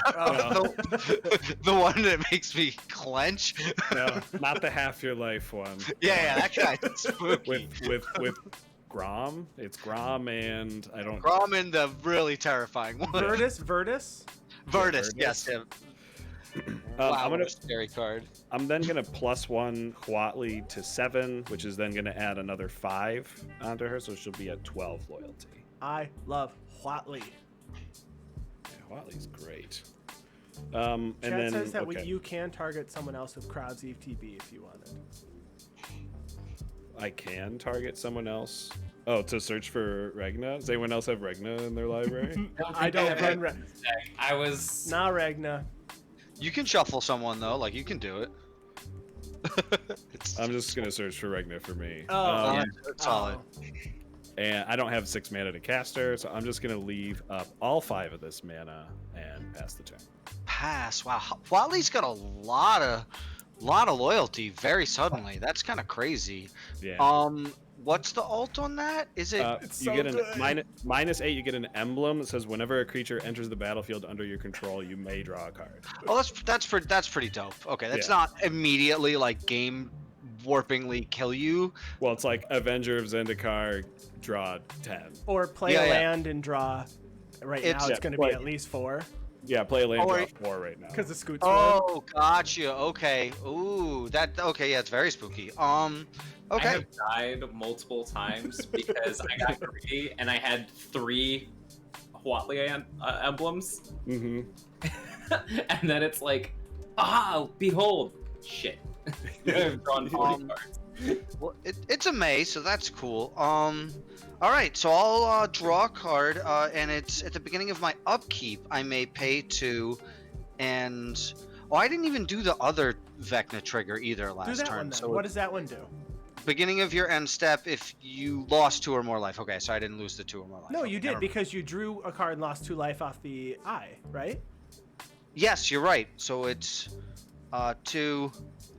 [SPEAKER 3] The one that makes me clench.
[SPEAKER 2] No, not the half your life one.
[SPEAKER 3] Yeah, that guy's spooky.
[SPEAKER 2] With Grom. It's Grom and I don't.
[SPEAKER 3] Grom and the really terrifying one.
[SPEAKER 1] Virtus.
[SPEAKER 3] Virtus,
[SPEAKER 2] Virtus.
[SPEAKER 3] yes. Yeah.
[SPEAKER 2] I'm
[SPEAKER 3] Wow,
[SPEAKER 2] gonna.
[SPEAKER 3] what a scary card.
[SPEAKER 2] I'm then gonna +1 Huatli to 7, which is then gonna add another 5 onto her, so she'll be at 12 loyalty.
[SPEAKER 1] I love Whatley.
[SPEAKER 2] Yeah, Watley's great. And
[SPEAKER 1] Chad
[SPEAKER 2] then
[SPEAKER 1] says that
[SPEAKER 2] okay.
[SPEAKER 1] you can target someone else with Crowd's ETB if you wanted.
[SPEAKER 2] I can target someone else. Oh, to search for Regna? Does anyone else have Regna in their library?
[SPEAKER 1] I don't run
[SPEAKER 4] I was.
[SPEAKER 1] Nah, Ragna.
[SPEAKER 3] You can shuffle someone though, like you can do it.
[SPEAKER 2] I'm just gonna search for Regna for me.
[SPEAKER 1] Oh,
[SPEAKER 4] yeah.
[SPEAKER 3] It's solid.
[SPEAKER 2] And I don't have 6 mana to cast her, so I'm just gonna leave up all 5 of this mana and pass the turn.
[SPEAKER 3] Pass. Wow, Watley's got a lot of loyalty very suddenly. That's kind of crazy.
[SPEAKER 2] Yeah.
[SPEAKER 3] What's the ult on that? Is it?
[SPEAKER 1] It's
[SPEAKER 2] You
[SPEAKER 1] so
[SPEAKER 2] get
[SPEAKER 1] good.
[SPEAKER 2] -8. You get an emblem that says whenever a creature enters the battlefield under your control, you may draw a card.
[SPEAKER 3] Oh, that's pretty dope. Okay, that's
[SPEAKER 2] Yeah.
[SPEAKER 3] not immediately like game warpingly kill you.
[SPEAKER 2] Well, it's like Avenger of Zendikar, draw 10.
[SPEAKER 1] Or play
[SPEAKER 3] Yeah,
[SPEAKER 1] a
[SPEAKER 3] yeah.
[SPEAKER 1] land and draw. Right now, it's
[SPEAKER 2] Yeah,
[SPEAKER 1] going to
[SPEAKER 2] play-
[SPEAKER 1] be at least 4
[SPEAKER 2] Yeah, play a land,
[SPEAKER 3] Oh,
[SPEAKER 2] draw
[SPEAKER 3] wait.
[SPEAKER 2] 4 right now.
[SPEAKER 1] because the Scoots.
[SPEAKER 3] Oh, gotcha. Okay. Ooh, okay. Yeah, it's very spooky.
[SPEAKER 4] I
[SPEAKER 3] Okay.
[SPEAKER 4] have died multiple times because I got greedy and I had 3 Huatli emblems,
[SPEAKER 2] Mm-hmm.
[SPEAKER 4] and then it's like, behold, shit. I've drawn 40 cards.
[SPEAKER 3] Well, it's a May, so that's cool. All right. So I'll draw a card, and it's at the beginning of my upkeep. I may pay 2, and I didn't even do the other Vecna trigger either
[SPEAKER 1] Do
[SPEAKER 3] last
[SPEAKER 1] that
[SPEAKER 3] turn.
[SPEAKER 1] one then.
[SPEAKER 3] So
[SPEAKER 1] What does that one do?
[SPEAKER 3] beginning of your end step, if you lost 2 or more life. Okay, so I didn't lose the 2 or more life.
[SPEAKER 1] No,
[SPEAKER 3] Okay,
[SPEAKER 1] you
[SPEAKER 3] never
[SPEAKER 1] did
[SPEAKER 3] mind.
[SPEAKER 1] because you drew a card and lost 2 life off the eye, right?
[SPEAKER 3] Yes, you're right. So it's 2,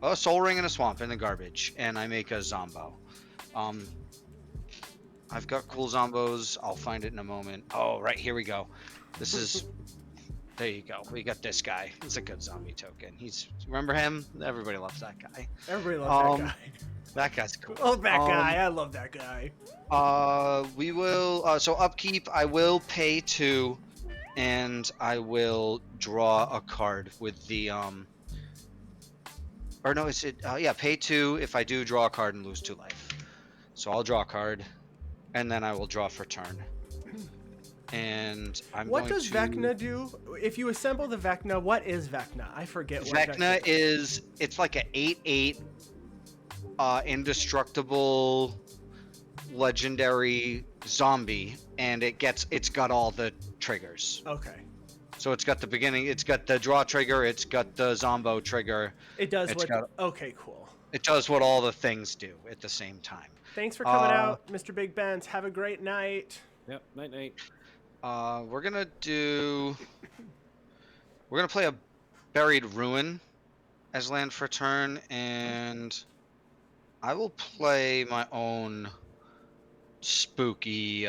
[SPEAKER 3] a Soul Ring and a Swamp in the garbage, and I make a Zombo. I've got cool Zombos. I'll find it in a moment. Oh, right, here we go. This is... There you go. We got this guy. It's a good zombie token. Remember him? Everybody loves that guy.
[SPEAKER 1] Everybody loves that guy.
[SPEAKER 3] That guy's cool.
[SPEAKER 1] Oh, that guy. I love that guy.
[SPEAKER 3] We will... so upkeep, I will pay 2, and I will draw a card with the... Or no, is it... yeah, pay 2 if I do draw a card and lose 2 life. So I'll draw a card, and then I will draw for turn. And
[SPEAKER 1] What does Vecna do? If you assemble the Vecna, what is Vecna? I forget what
[SPEAKER 3] Vecna is... It's like an 8/8 indestructible legendary zombie, and it's got all the triggers.
[SPEAKER 1] Okay.
[SPEAKER 3] So it's got the beginning, it's got the draw trigger, it's got the Zombo trigger.
[SPEAKER 1] It does
[SPEAKER 3] It's
[SPEAKER 1] what... Okay, cool.
[SPEAKER 3] It does what all the things do at the same time.
[SPEAKER 1] Thanks for coming out, Mr. Big Benz. Have a great night.
[SPEAKER 2] Yep, night.
[SPEAKER 3] We're gonna play a Buried Ruin as land for turn, and I will play my own spooky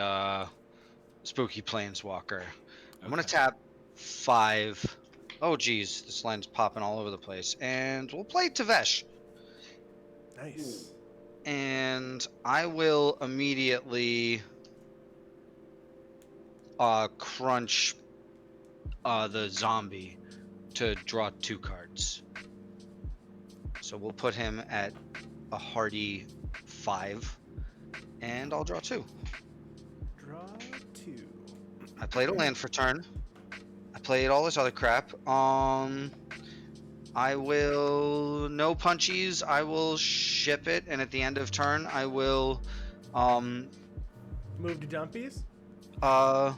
[SPEAKER 3] planeswalker. I'm gonna tap 5. Oh geez, this land's popping all over the place, and we'll play Tavesh.
[SPEAKER 1] Nice.
[SPEAKER 3] And I will immediately crunch the zombie to draw 2 cards. So we'll put him at a hearty 5, and I'll draw 2.
[SPEAKER 1] Draw 2.
[SPEAKER 3] I played a land for turn. I played all this other crap. I will no punchies. I will ship it, and at the end of turn, I will
[SPEAKER 1] Move to dumpies?
[SPEAKER 3] uh.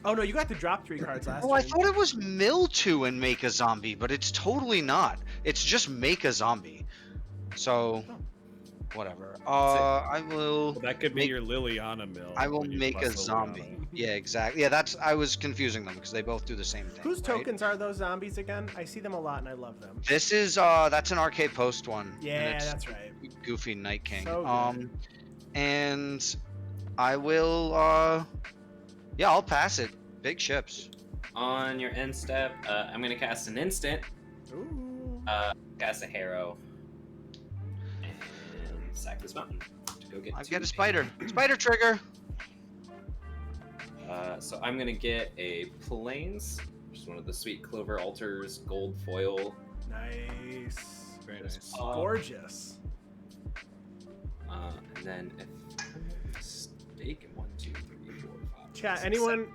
[SPEAKER 1] Oh no, you got to drop 3 cards last
[SPEAKER 3] Oh, I
[SPEAKER 1] turn.
[SPEAKER 3] thought it was mill 2 and make a zombie, but it's totally not. It's just make a zombie. So, whatever. I will.
[SPEAKER 2] Well, that could be your Liliana mill.
[SPEAKER 3] I will
[SPEAKER 2] when you
[SPEAKER 3] make a
[SPEAKER 2] plus
[SPEAKER 3] zombie.
[SPEAKER 2] Liliana.
[SPEAKER 3] Yeah, exactly. Yeah, I was confusing them because they both do the same thing.
[SPEAKER 1] Whose
[SPEAKER 3] right?
[SPEAKER 1] tokens are those zombies again? I see them a lot and I love them.
[SPEAKER 3] This is that's an Arcade Post one. and
[SPEAKER 1] Yeah,
[SPEAKER 3] it's
[SPEAKER 1] that's right.
[SPEAKER 3] Goofy Night King.
[SPEAKER 1] So good.
[SPEAKER 3] And I will. Yeah, I'll pass it. Big ships.
[SPEAKER 4] On your end step, I'm gonna cast an instant.
[SPEAKER 1] Ooh.
[SPEAKER 4] Cast a Harrow. And sack this mountain to go get.
[SPEAKER 3] I've
[SPEAKER 4] 2
[SPEAKER 3] got a spider. Spider trigger.
[SPEAKER 4] So I'm gonna get a Plains, which is one of the Sweet Clover Altars gold foil.
[SPEAKER 1] Nice.
[SPEAKER 2] Very nice.
[SPEAKER 1] Gorgeous.
[SPEAKER 4] And then if I'm not mistaken, one
[SPEAKER 1] chat.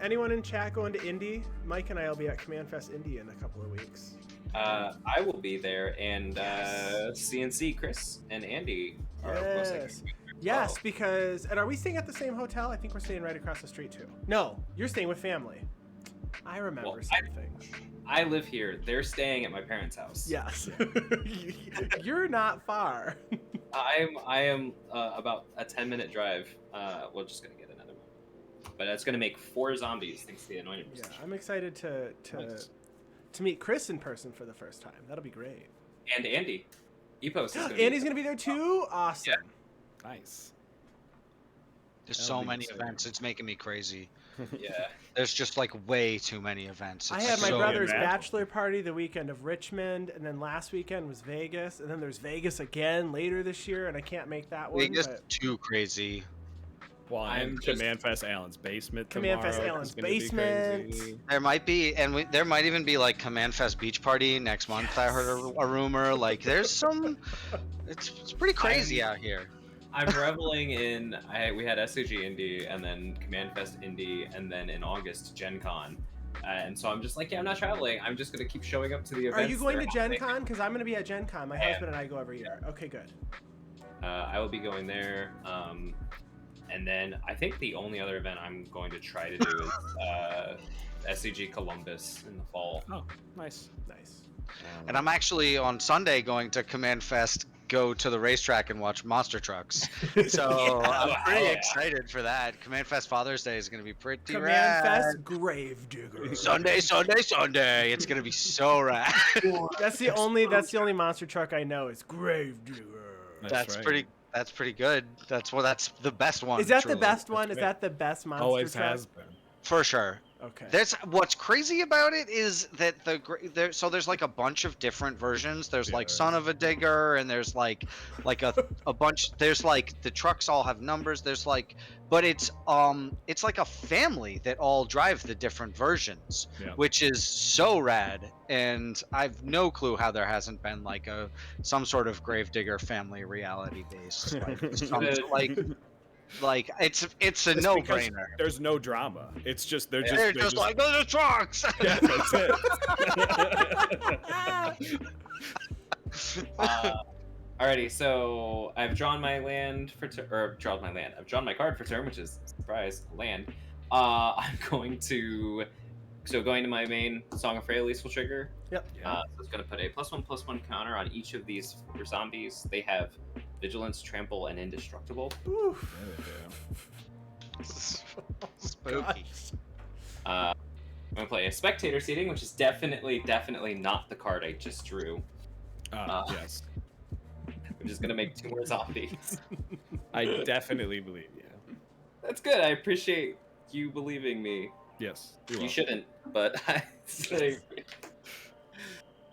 [SPEAKER 1] Anyone in chat going to Indy? Mike and I will be at Command Fest Indy in a couple of weeks.
[SPEAKER 4] I will be there, and CNC, Chris, and Andy are most likely
[SPEAKER 1] Yes.
[SPEAKER 4] to be there as
[SPEAKER 1] Yes,
[SPEAKER 4] well.
[SPEAKER 1] because and are we staying at the same hotel? I think we're staying right across the street too. No, you're staying with family. I remember
[SPEAKER 4] Well,
[SPEAKER 1] some things.
[SPEAKER 4] I live here. They're staying at my parents' house.
[SPEAKER 1] Yes. You're not far.
[SPEAKER 4] I am about a 10-minute drive. We're just gonna get another one, but it's gonna make 4 zombies thanks to the anointed.
[SPEAKER 1] Yeah,
[SPEAKER 4] position.
[SPEAKER 1] I'm excited to
[SPEAKER 4] Nice.
[SPEAKER 1] meet Chris in person for the first time. That'll be great.
[SPEAKER 4] And Andy, Epos is gonna
[SPEAKER 1] Andy's gonna be there too. Awesome.
[SPEAKER 2] Nice.
[SPEAKER 3] There's
[SPEAKER 2] That'll
[SPEAKER 3] so
[SPEAKER 2] be
[SPEAKER 3] many
[SPEAKER 2] exciting.
[SPEAKER 3] events. It's making me crazy.
[SPEAKER 4] Yeah.
[SPEAKER 3] There's just like way too many events.
[SPEAKER 1] I
[SPEAKER 3] It's
[SPEAKER 1] had my
[SPEAKER 3] so
[SPEAKER 1] brother's
[SPEAKER 2] mad.
[SPEAKER 1] bachelor party the weekend of Richmond, and then last weekend was Vegas, and then there's Vegas again later this year, and I can't make that one.
[SPEAKER 3] Vegas
[SPEAKER 1] but
[SPEAKER 3] too crazy.
[SPEAKER 2] Well,
[SPEAKER 4] I'm
[SPEAKER 2] and
[SPEAKER 4] just-
[SPEAKER 2] Command Fest Allen's basement.
[SPEAKER 1] Command Fest
[SPEAKER 2] tomorrow
[SPEAKER 1] Allen's
[SPEAKER 2] is gonna be
[SPEAKER 1] basement.
[SPEAKER 2] crazy.
[SPEAKER 3] There might be, and there might even be like Command Fest Beach Party next month. I heard a rumor. Like, there's some. It's pretty crazy out here.
[SPEAKER 4] I'm reveling in. We had SCG Indy, and then Command Fest Indy, and then in August Gen Con. And so I'm just like, yeah, I'm not traveling. I'm just gonna keep showing up to the events.
[SPEAKER 1] Are you going to
[SPEAKER 4] that are
[SPEAKER 1] Gen
[SPEAKER 4] happening.
[SPEAKER 1] Con? Because I'm going to be at Gen Con. My
[SPEAKER 4] I am.
[SPEAKER 1] husband and I go every year. Okay, good.
[SPEAKER 4] I will be going there. And then I think the only other event I'm going to try to do is SCG Columbus in the fall.
[SPEAKER 2] Oh, nice.
[SPEAKER 1] Nice.
[SPEAKER 3] And I'm actually on Sunday going to Command Fest, go to the racetrack and watch monster trucks. So I'm pretty
[SPEAKER 4] yeah.
[SPEAKER 3] excited for that. Command Fest Father's Day is going to be pretty
[SPEAKER 1] Command
[SPEAKER 3] rad.
[SPEAKER 1] Fest Gravedigger.
[SPEAKER 3] Sunday. It's going to be so rad.
[SPEAKER 1] That's the only monster truck I know is Gravedigger.
[SPEAKER 3] That's
[SPEAKER 2] right.
[SPEAKER 3] pretty good. That's the best one.
[SPEAKER 1] Is that
[SPEAKER 3] truly.
[SPEAKER 1] the best one? Is
[SPEAKER 2] great.
[SPEAKER 1] that the best monster
[SPEAKER 2] Always
[SPEAKER 1] truck?
[SPEAKER 2] has been.
[SPEAKER 3] For sure.
[SPEAKER 1] Okay.
[SPEAKER 3] There's what's crazy about it is that there's like a bunch of different versions. There's like
[SPEAKER 2] Yeah.
[SPEAKER 3] Son of a Digger, and there's like a bunch. There's like the trucks all have numbers. There's like, but it's like a family that all drive the different versions,
[SPEAKER 2] Yeah.
[SPEAKER 3] which is so rad. And I've no clue how there hasn't been like some sort of Gravedigger family reality based like it's a
[SPEAKER 2] It's because
[SPEAKER 3] no-brainer.
[SPEAKER 2] There's no drama. It's just they're
[SPEAKER 3] They're
[SPEAKER 2] just
[SPEAKER 3] just like those are trucks.
[SPEAKER 2] yeah, that's it.
[SPEAKER 4] Alrighty, so I've drawn my land for drawn my land. I've drawn my card for turn, which is surprise land. I'm going to going to my main Song of Freyalise will trigger.
[SPEAKER 1] Yep.
[SPEAKER 4] So it's going to put a +1/+1 counter on each of these 4 zombies. They have Vigilance, Trample, and Indestructible.
[SPEAKER 1] Oof.
[SPEAKER 3] Spooky.
[SPEAKER 4] I'm going to play a Spectator Seating, which is definitely not the card I just drew.
[SPEAKER 2] Yes,
[SPEAKER 4] I'm just going to make 2 more zombies.
[SPEAKER 2] I definitely believe you.
[SPEAKER 4] That's good. I appreciate you believing me.
[SPEAKER 2] Yes,
[SPEAKER 4] You shouldn't, but I say.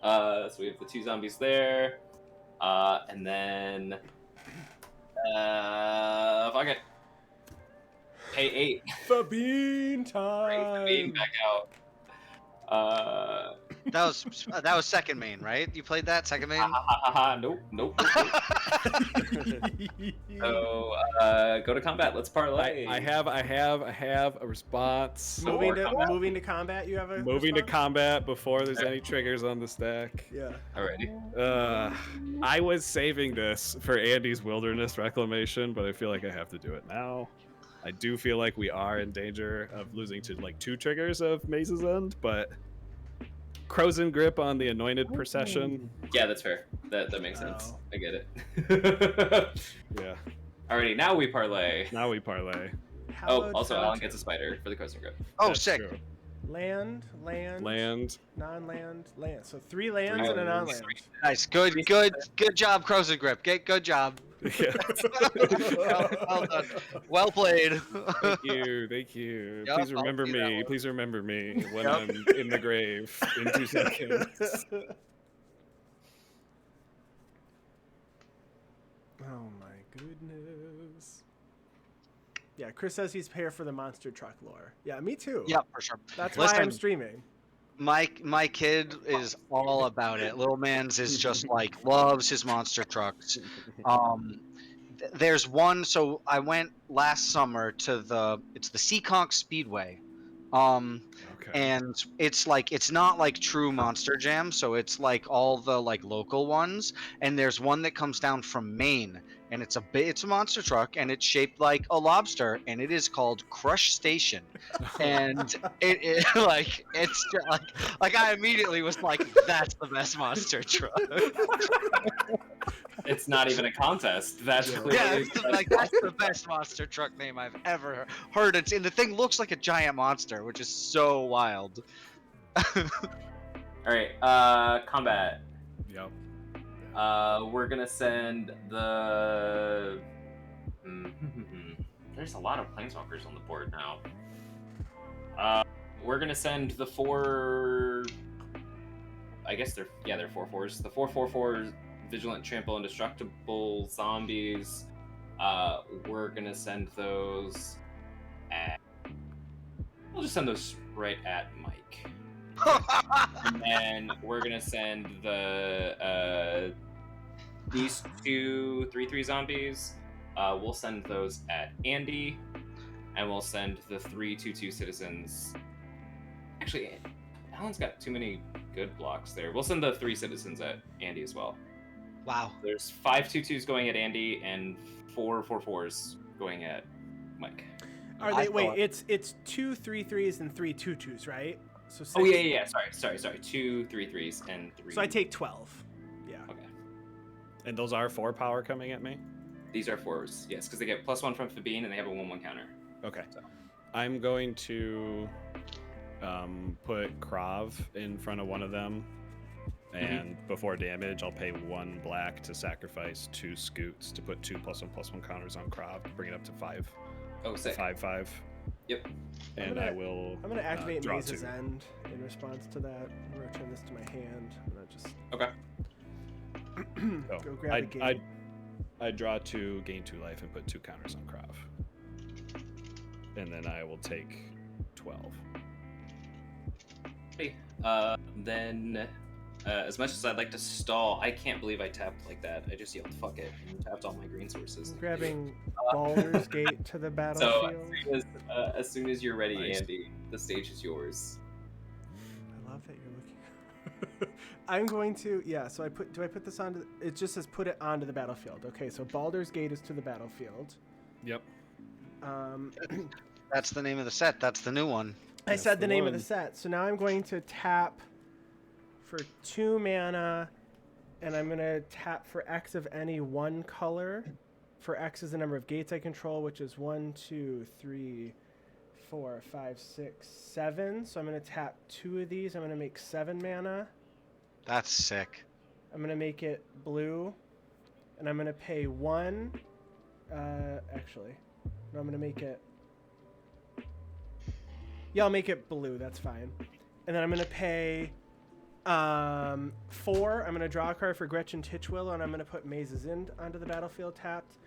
[SPEAKER 4] So we have the 2 zombies there, and then fuck it. Pay 8.
[SPEAKER 1] Phabine
[SPEAKER 4] Bring the bean
[SPEAKER 1] time.
[SPEAKER 4] back out.
[SPEAKER 3] That was second main, right? You played that second main.
[SPEAKER 4] Nope. So go to combat. Let's parlay.
[SPEAKER 2] I have a response.
[SPEAKER 1] Moving to combat. You have a
[SPEAKER 2] Moving to
[SPEAKER 1] response?
[SPEAKER 2] combat before there's any triggers on the stack.
[SPEAKER 1] Yeah.
[SPEAKER 4] Alrighty.
[SPEAKER 2] I was saving this for Andy's Wilderness Reclamation, but I feel like I have to do it now. I do feel like we are in danger of losing to like 2 triggers of Maze's End, but Crow's in Grip on the Anointed Procession.
[SPEAKER 4] Yeah, that's fair. That makes sense.
[SPEAKER 1] Oh.
[SPEAKER 4] I get it.
[SPEAKER 2] Yeah,
[SPEAKER 4] Alrighty, now we parlay.
[SPEAKER 2] now we parlay.
[SPEAKER 1] Hallowed
[SPEAKER 4] Also,
[SPEAKER 1] Fountain.
[SPEAKER 4] Alan gets a spider for the Crow's in Grip.
[SPEAKER 3] Oh,
[SPEAKER 2] That's
[SPEAKER 3] sick.
[SPEAKER 2] true.
[SPEAKER 1] Land,
[SPEAKER 2] Land.
[SPEAKER 1] non-land, land. So 3 lands
[SPEAKER 2] Three
[SPEAKER 1] and a
[SPEAKER 2] lands.
[SPEAKER 1] non-land.
[SPEAKER 3] Nice. Good job, Crows and Grip. Good job.
[SPEAKER 2] Yeah.
[SPEAKER 3] Well done. Well played.
[SPEAKER 2] Thank you.
[SPEAKER 3] Yup,
[SPEAKER 2] Please
[SPEAKER 3] I'll
[SPEAKER 2] remember
[SPEAKER 3] see that
[SPEAKER 2] me.
[SPEAKER 3] one.
[SPEAKER 2] Please remember me when
[SPEAKER 3] Yup.
[SPEAKER 2] I'm in the grave in 2 seconds.
[SPEAKER 1] Oh my goodness. Yeah, Chris says he's here for the monster truck lore. Yeah, me too.
[SPEAKER 3] Yeah, for sure.
[SPEAKER 1] That's why I'm
[SPEAKER 3] Listen,
[SPEAKER 1] streaming.
[SPEAKER 3] my kid is all about it. Little Mans is just like loves his monster trucks. there's one. So I went last summer to the Seekonk Speedway.
[SPEAKER 2] Okay.
[SPEAKER 3] And it's like it's not like true Monster Jam, so it's like all the like local ones. And there's one that comes down from Maine, and it's a monster truck, and it's shaped like a lobster, and it is called Crush Station. And it like it's just, like I immediately was like, that's the best monster truck.
[SPEAKER 4] It's not even a contest. That's
[SPEAKER 2] Yeah.
[SPEAKER 4] clearly
[SPEAKER 3] Yeah,
[SPEAKER 4] the
[SPEAKER 3] it's
[SPEAKER 4] best
[SPEAKER 3] like that's the best monster truck name I've ever heard. And the thing looks like a giant monster, which is so wild.
[SPEAKER 4] All right, combat.
[SPEAKER 2] Yep.
[SPEAKER 4] We're gonna send the. There's a lot of planeswalkers on the board now. We're gonna send the 4. I guess they're 4/4s. The 4/4/4 Vigilant, Trample, Indestructible Zombies. We're gonna send those at. We'll just send those right at Mike. And then we're gonna send the these 2 3/3 zombies. We'll send those at Andy, and we'll send the 3 2/2 citizens. Actually, Alan's got too many good blocks there. We'll send the 3 citizens at Andy as well.
[SPEAKER 3] Wow.
[SPEAKER 4] There's 5 2/2s going at Andy and 4 4/4s going at Mike.
[SPEAKER 1] Are they? Wait, it's 2 3/3s and 3 2/2s, right? So 6.
[SPEAKER 4] Oh yeah. Sorry. 2 3/3s and 3.
[SPEAKER 1] So I take 12. Yeah.
[SPEAKER 4] Okay.
[SPEAKER 2] And those are 4 power coming at me?
[SPEAKER 4] These are 4s, yes, because they get +1 from Phabine and they have a 1/1 counter.
[SPEAKER 2] Okay.
[SPEAKER 4] So.
[SPEAKER 2] I'm going to put Krav in front of one of them. And before damage, I'll pay 1 black to sacrifice 2 scoots to put 2 +1/+1 counters on Krav to bring it up to 5.
[SPEAKER 4] Oh, sick.
[SPEAKER 2] 5/5.
[SPEAKER 4] Yep.
[SPEAKER 2] And I will.
[SPEAKER 1] I'm gonna activate
[SPEAKER 2] draw
[SPEAKER 1] Maze's
[SPEAKER 2] 2.
[SPEAKER 1] End in response to that. I'm gonna return this to my hand. I'm gonna just
[SPEAKER 4] Okay.
[SPEAKER 2] So
[SPEAKER 1] go grab a gate.
[SPEAKER 2] I draw 2, gain 2 life, and put 2 counters on Krav. And then I will take 12.
[SPEAKER 4] Hey, then, as much as I'd like to stall, I can't believe I tapped like that. I just yelled "fuck it" and tapped all my green sources.
[SPEAKER 1] I'm grabbing Baldur's Gate to the
[SPEAKER 4] So
[SPEAKER 1] battlefield.
[SPEAKER 4] as soon as you're ready,
[SPEAKER 2] Nice.
[SPEAKER 4] Andy, the stage is yours.
[SPEAKER 1] I love that you're looking. I'm going to so do I put this onto? It just says put it onto the battlefield. Okay, so Baldur's Gate is to the battlefield.
[SPEAKER 2] Yep.
[SPEAKER 3] That's the name of the set. That's the new one.
[SPEAKER 1] I
[SPEAKER 2] That's
[SPEAKER 1] said the
[SPEAKER 2] the
[SPEAKER 1] name of
[SPEAKER 2] one.
[SPEAKER 1] the set. So now I'm going to tap for 2 mana, and I'm going to tap for X of any one color. For X is the number of gates I control, which is 1, 2, 3, 4, 5, 6, 7. So I'm going to tap 2 of these. I'm going to make 7 mana.
[SPEAKER 3] That's sick.
[SPEAKER 1] I'm going to make it blue, and I'm going to pay 1. Actually, no, I'm going to make it. Yeah, I'll make it blue. That's fine. And then I'm going to pay 4. I'm going to draw a card for Gretchen Titchwillow, and I'm going to put Maze's End onto the battlefield tapped.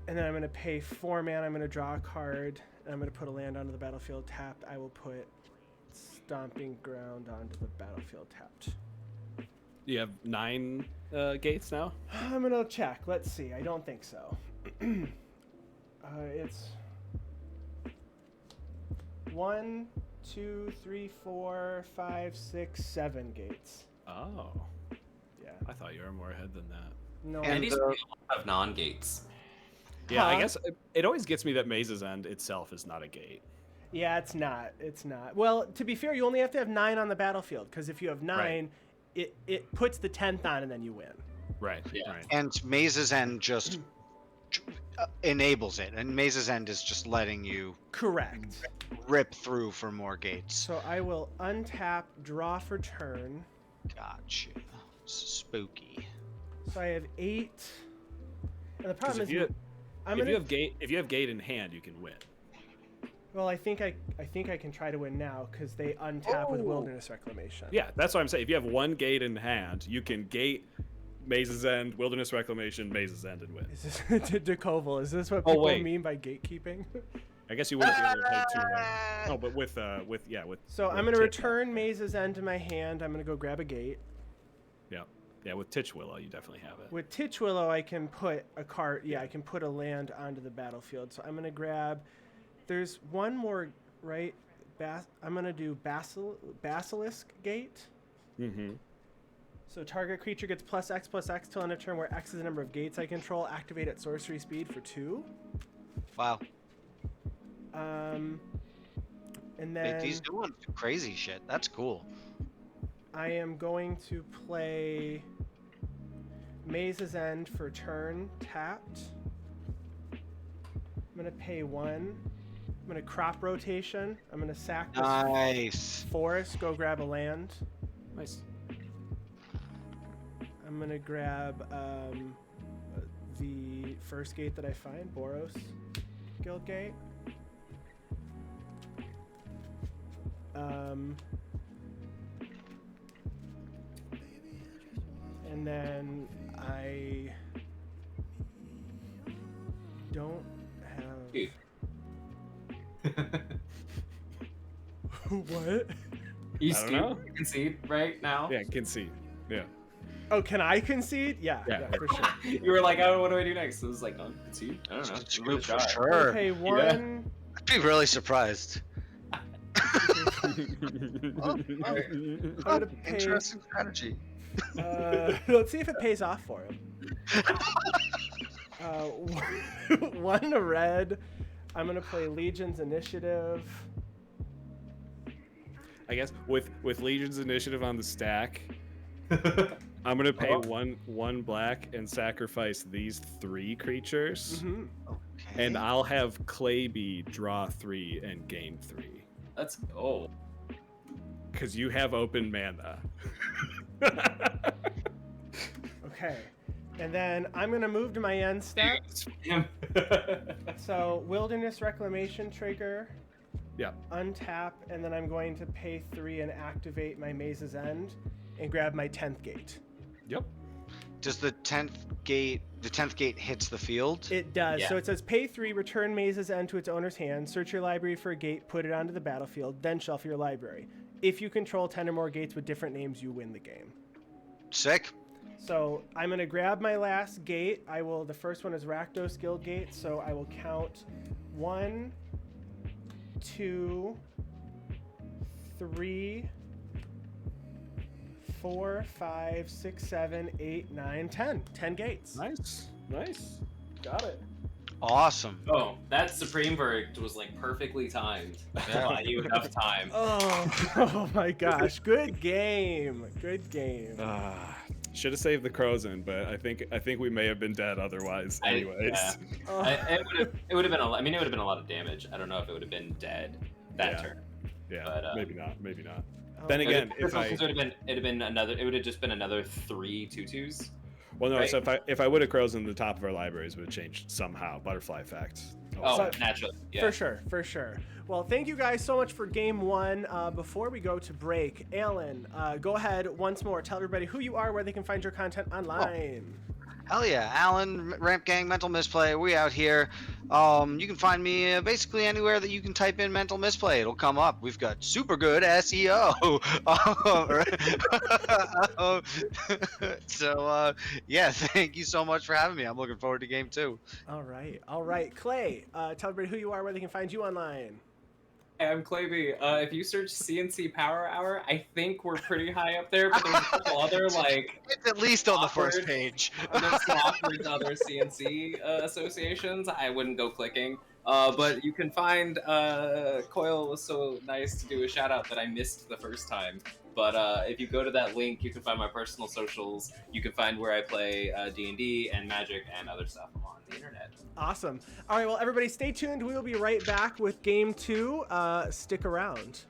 [SPEAKER 1] And then I'm going to pay 4 mana. I'm going to draw a card, and I'm going to put a land onto the battlefield tapped. I will put Stomping Ground onto the battlefield tapped.
[SPEAKER 2] You have 9 gates now?
[SPEAKER 1] I'm going to check. Let's see. I don't think so. It's 1, 2, 3, 4, 5, 6, 7 gates.
[SPEAKER 2] Oh.
[SPEAKER 1] Yeah.
[SPEAKER 2] I thought you were more ahead than that.
[SPEAKER 1] No.
[SPEAKER 3] And
[SPEAKER 4] Andy's got a lot of non-gates.
[SPEAKER 2] Yeah, I
[SPEAKER 1] Huh?
[SPEAKER 2] guess it always gets me that Maze's End itself is not a gate.
[SPEAKER 1] Yeah, it's not. It's not. Well, to be fair, you only have to have 9 on the battlefield, because if you have 9, it puts the 10th on, and then you win.
[SPEAKER 2] Right.
[SPEAKER 4] Yeah.
[SPEAKER 2] Right.
[SPEAKER 3] And Maze's End just enables it, and Maze's End is just letting you
[SPEAKER 1] Correct.
[SPEAKER 3] rip through for more gates.
[SPEAKER 1] So I will untap, draw for turn.
[SPEAKER 3] Gotcha. Spooky.
[SPEAKER 1] So I have 8. And the
[SPEAKER 2] 'Cause
[SPEAKER 1] problem
[SPEAKER 2] if
[SPEAKER 1] is,
[SPEAKER 2] you
[SPEAKER 1] I'm
[SPEAKER 2] if
[SPEAKER 1] gonna.
[SPEAKER 2] you have gate in hand, you can win.
[SPEAKER 1] Well, I think I can try to win now because they untap with
[SPEAKER 2] Oh.
[SPEAKER 1] Wilderness Reclamation.
[SPEAKER 2] Yeah, that's what I'm saying. If you have 1 gate in hand, you can gate Maze's End, Wilderness Reclamation, Maze's End, and win.
[SPEAKER 1] Is this Dekoval? Is this what
[SPEAKER 2] Oh,
[SPEAKER 1] people
[SPEAKER 2] wait.
[SPEAKER 1] mean by gatekeeping?
[SPEAKER 2] I guess you wouldn't be able to pay 2. No, but with.
[SPEAKER 1] So
[SPEAKER 2] with
[SPEAKER 1] I'm going to
[SPEAKER 2] tip top.
[SPEAKER 1] return Maze's End to my hand. I'm going to go grab a gate.
[SPEAKER 2] Yeah. Yeah, with Titch Willow, you definitely have it.
[SPEAKER 1] With Titch Willow, I can put a card. Yeah, I can put a land onto the battlefield. So I'm gonna grab. There's one more, right? I'm gonna do Basilisk Gate.
[SPEAKER 2] Mm-hmm.
[SPEAKER 1] So target creature gets +X till end of turn, where X is the number of gates I control. Activate at sorcery speed for 2.
[SPEAKER 3] Wow.
[SPEAKER 1] And then
[SPEAKER 3] Wait, he's doing crazy shit. That's cool.
[SPEAKER 1] I am going to play Maze's End for turn tapped. I'm gonna pay 1. I'm gonna crop rotation. I'm gonna sack this
[SPEAKER 3] Nice.
[SPEAKER 1] forest, go grab a land.
[SPEAKER 2] Nice.
[SPEAKER 1] I'm gonna grab the first gate that I find, Boros Guild Gate. And then I don't have. What?
[SPEAKER 4] You
[SPEAKER 2] I don't know.
[SPEAKER 4] concede right now?
[SPEAKER 2] Yeah, concede. Yeah.
[SPEAKER 1] Oh, can I concede? Yeah,
[SPEAKER 2] Yeah.
[SPEAKER 1] for sure.
[SPEAKER 4] You were like, oh, what do I do next? So it was like, oh, concede? I don't know.
[SPEAKER 3] It's
[SPEAKER 4] Give it a
[SPEAKER 3] good for
[SPEAKER 4] shot.
[SPEAKER 3] sure.
[SPEAKER 1] Okay, 1.
[SPEAKER 3] I'd be really surprised.
[SPEAKER 1] I'm gonna pay.
[SPEAKER 3] Interesting strategy.
[SPEAKER 1] Let's see if it pays off for him. 1 red. I'm gonna play Legion's Initiative.
[SPEAKER 2] I guess with Legion's Initiative on the stack, I'm gonna pay one black and sacrifice these 3 creatures,
[SPEAKER 1] Mm-hmm.
[SPEAKER 3] Okay.
[SPEAKER 2] and I'll have Claybee draw 3 and gain 3.
[SPEAKER 4] Let's go.
[SPEAKER 2] Because you have open mana.
[SPEAKER 1] Okay. And then I'm gonna move to my end step. So Wilderness Reclamation trigger.
[SPEAKER 2] Yeah.
[SPEAKER 1] Untap, and then I'm going to pay 3 and activate my Maze's End and grab my 10th gate.
[SPEAKER 2] Yep.
[SPEAKER 3] Does the 10th gate hits the field?
[SPEAKER 1] It does.
[SPEAKER 4] Yeah.
[SPEAKER 1] So it says pay 3, return Maze's End to its owner's hand, search your library for a gate, put it onto the battlefield, then shuffle your library. If you control 10 or more gates with different names, you win the game.
[SPEAKER 3] Sick.
[SPEAKER 1] So I'm going to grab my last gate. The first one is Rakdos Guild Gate, so I will count 1, 2, 3, 4, 5, 6, 7, 8, 9, 10. 10 gates.
[SPEAKER 2] Nice. Got it.
[SPEAKER 3] Awesome.
[SPEAKER 4] Oh, that Supreme Verdict was like perfectly timed.
[SPEAKER 3] Yeah.
[SPEAKER 4] Buy you enough time.
[SPEAKER 1] Oh my gosh. Good game. Good game.
[SPEAKER 2] Should have saved the crows in, but I think we may have been dead otherwise. Anyways.
[SPEAKER 1] Oh.
[SPEAKER 4] It would have been it would have been a lot of damage. I don't know if it would have been dead that turn.
[SPEAKER 2] Yeah.
[SPEAKER 4] But,
[SPEAKER 2] maybe not.
[SPEAKER 1] Oh.
[SPEAKER 2] Then again,
[SPEAKER 4] it would have just been another 3 2/2s.
[SPEAKER 2] Well, no.
[SPEAKER 4] Right.
[SPEAKER 2] So if I would have crows in the top of our libraries, would have changed somehow. Butterfly effect.
[SPEAKER 4] Oh, naturally. Yeah.
[SPEAKER 1] For sure. Well, thank you guys so much for game 1. Before we go to break, Alan, go ahead once more. Tell everybody who you are, where they can find your content online.
[SPEAKER 3] Hell yeah, Alan, Ramp Gang, Mental Misplay, we out here. You can find me basically anywhere that you can type in Mental Misplay. It'll come up. We've got super good SEO. So, yeah, thank you so much for having me. I'm looking forward to game 2.
[SPEAKER 1] All right. Clay, tell everybody who you are, where they can find you online.
[SPEAKER 4] I'm Claybee. If you search CNC Power Hour, I think we're pretty high up there, but there's a couple other like
[SPEAKER 3] It's at least on the first
[SPEAKER 4] awkward-
[SPEAKER 3] page.
[SPEAKER 4] there's some awkward other CNC associations. I wouldn't go clicking. But you can find Coil was so nice to do a shout out that I missed the first time. But if you go to that link, you can find my personal socials. You can find where I play D&D and Magic and other stuff on the internet.
[SPEAKER 1] Awesome. All right, well, everybody stay tuned. We will be right back with game 2. Stick around.